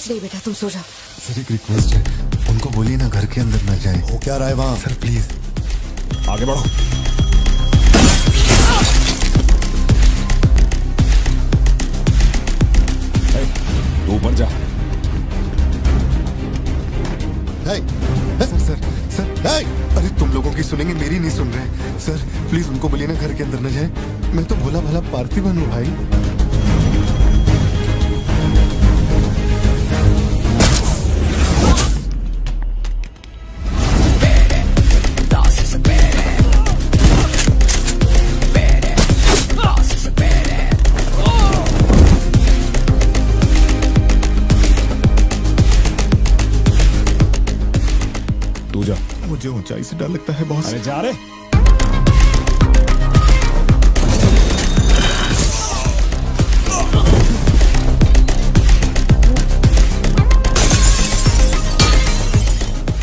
नहीं बेटा, तुम सो जाओ। सर एक रिक्वेस्ट है, उनको बोलिए ना घर के अंदर ना जाए। हो क्या रहा है वहां? सर प्लीज आगे बढ़ो। तू ऊपर जा। सर सर सर अरे तुम लोगों की सुनेंगे, मेरी नहीं सुन रहे। सर प्लीज उनको बोलिए ना घर के अंदर ना जाए। मैं तो भोला भला पार्थिवन हूँ भाई। मुझे ऊंचाई से डर लगता है बहुत। अरे जा रे।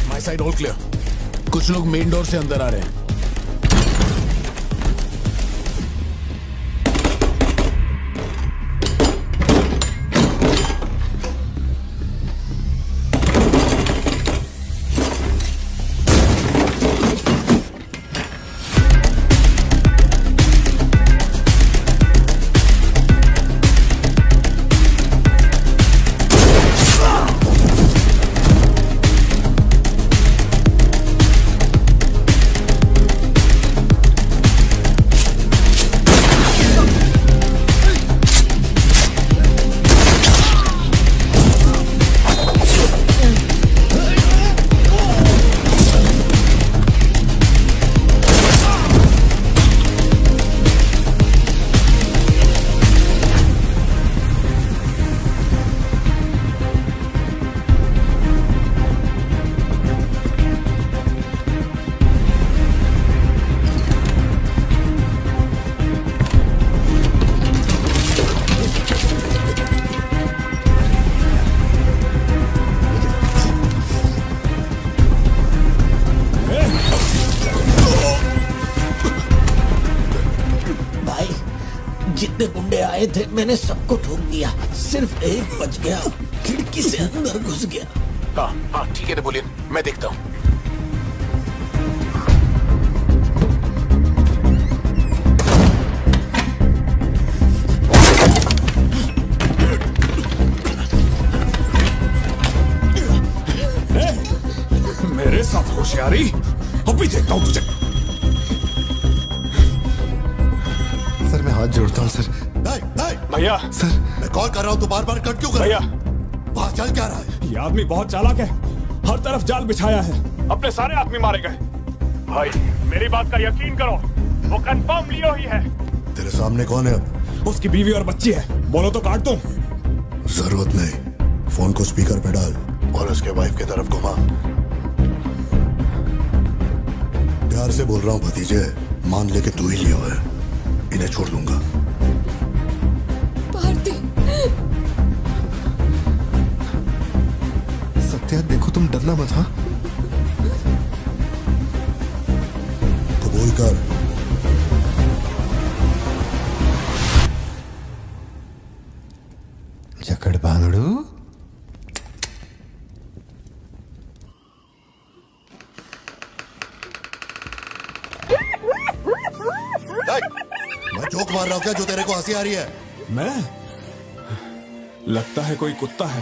My side all clear. कुछ लोग मेन डोर से अंदर आ रहे हैं। आए थे, मैंने सबको ठोक दिया, सिर्फ एक बच गया, खिड़की से अंदर घुस गया। हाँ हाँ ठीक है नेपोलियन, मैं देखता हूँ। मेरे साथ होशियारी, अभी देखता हूँ तुझे। सर मैं हाथ जोड़ता हूँ सर। भैया सर मैं कॉल कर रहा हूँ, तू बार बार कट क्यों कर भैया, वहां चल क्या रहा है? ये आदमी बहुत चालाक है, हर तरफ जाल बिछाया है, अपने सारे आदमी मारे गए। भाई मेरी बात का यकीन करो, वो कंफर्म लियो ही है। तेरे सामने कौन है अब? उसकी बीवी और बच्ची है, बोलो तो काट दूं। जरूरत नहीं, फोन को स्पीकर पे डाल और उसके वाइफ की तरफ घुमा। प्यार से बोल रहा हूँ भतीजे, मान ले कि तू ही लियो है, इन्हें छोड़ दूंगा। भारती, सत्या देखो तुम डरना मत। हाँ कबूल कर। जकड़ बांगड़ू, मैं जोक मार रहा हूँ क्या जो तेरे को हंसी आ रही है? मैं? लगता है कोई कुत्ता है।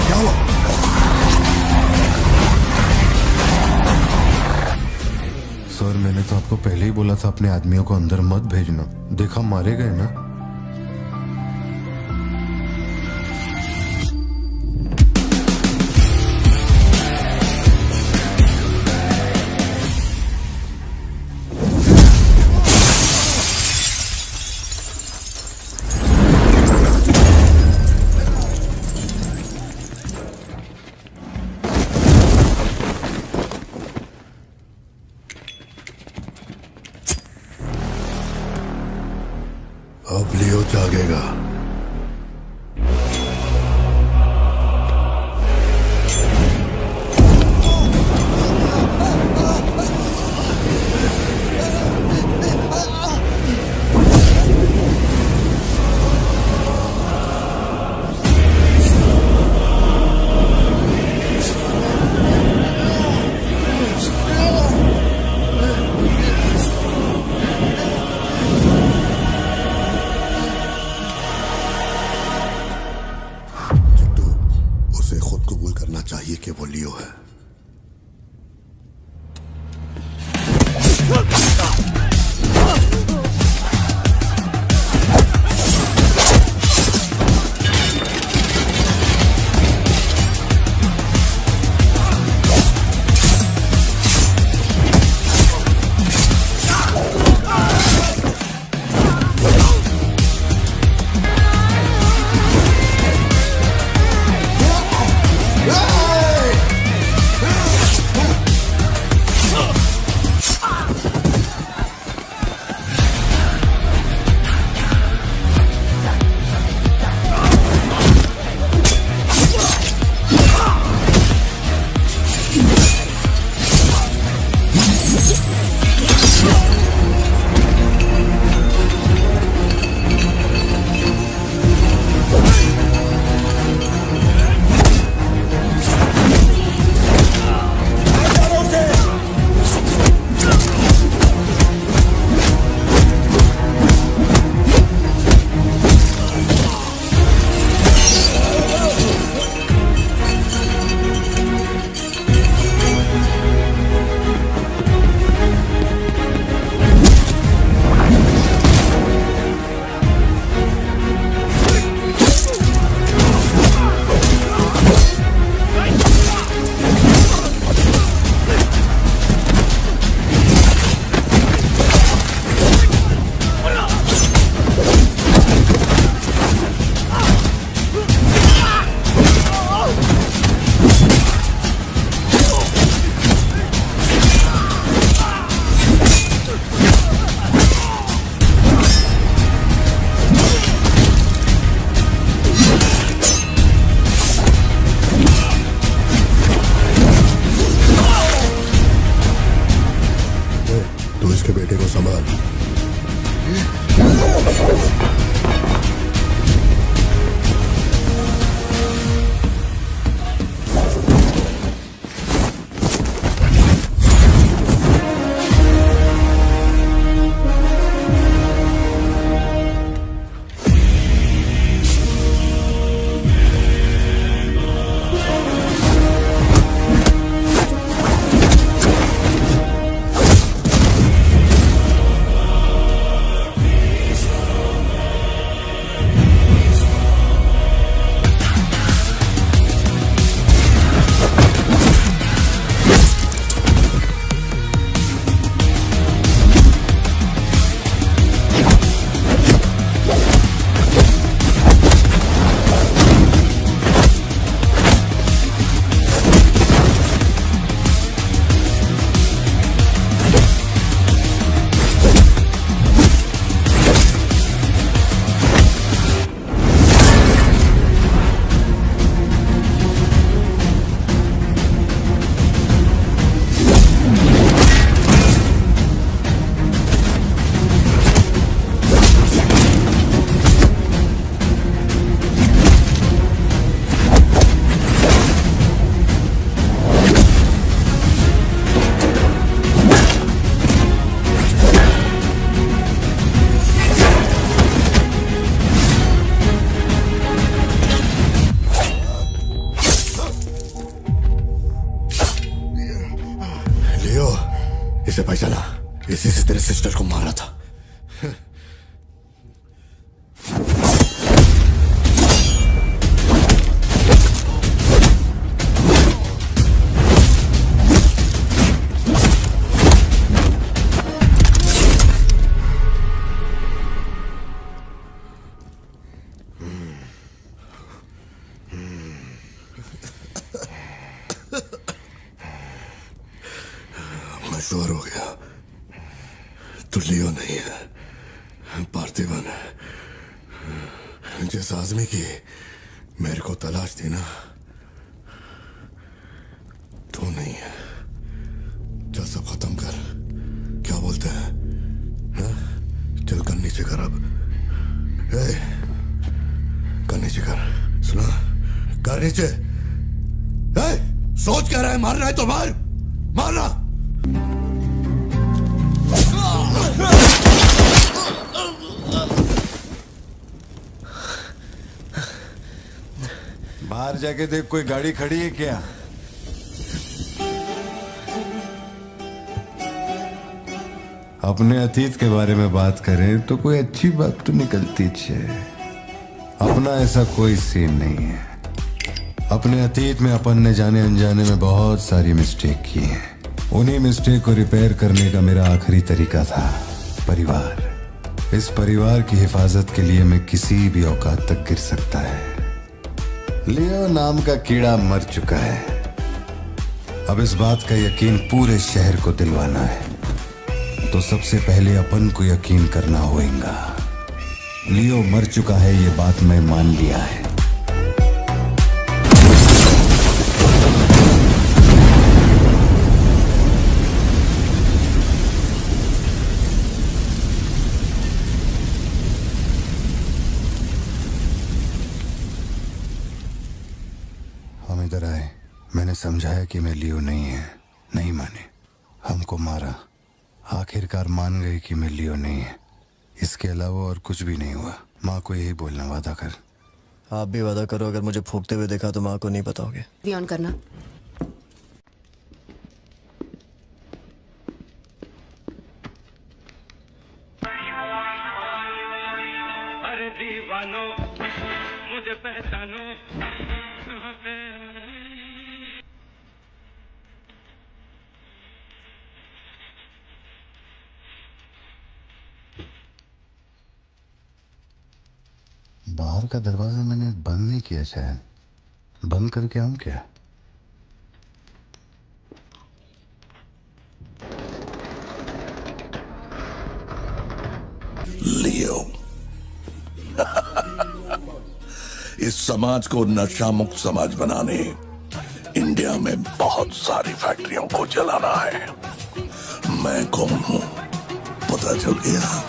क्या हुआ? सर मैंने तो आपको पहले ही बोला था अपने आदमियों को अंदर मत भेजना, देखा मारे गए ना। अब लियो जागेगा। सवार हो गया तो लियो नहीं है, पार्थिवन है। जिस आदमी की मेरे को तलाश थी ना, तो नहीं है। चल सब खत्म कर, क्या बोलते हैं? हाँ? चल कर नीचे कर अब। कर नीचे कर, सुना? कर नीचे। सोच क्या रहा है? मारना है तो मार, मारना। बाहर जाके देख, कोई गाड़ी खड़ी है क्या? अपने अतीत के बारे में बात करें तो कोई अच्छी बात तो निकलती है। अपना ऐसा कोई सीन नहीं है। अपने अतीत में अपन ने जाने अनजाने में बहुत सारी मिस्टेक की है। उन्हीं मिस्टेक को रिपेयर करने का मेरा आखिरी तरीका था परिवार। इस परिवार की हिफाजत के लिए मैं किसी भी औकात तक गिर सकता है। लियो नाम का कीड़ा मर चुका है। अब इस बात का यकीन पूरे शहर को दिलवाना है, तो सबसे पहले अपन को यकीन करना होगा। लियो मर चुका है, ये बात मैं मान लिया है। हम इधर आए, मैंने समझाया कि मैं लियो नहीं है, नहीं माने, हमको मारा। आखिरकार मान गई कि मैं लियो नहीं है। इसके अलावा और कुछ भी नहीं हुआ। माँ को यही बोलना, वादा कर। आप भी वादा करो, अगर मुझे फूंकते हुए देखा तो माँ को नहीं बताओगे। टीवी ऑन करना। अरे दीवानो मुझे पहचानो। बाहर का दरवाजा मैंने बंद नहीं किया, शायद बंद करके आऊं क्या? लियो इस समाज को नशा मुक्त समाज बनाने इंडिया में बहुत सारी फैक्ट्रियों को जलाना है। मैं कौन हूं पता चल गया?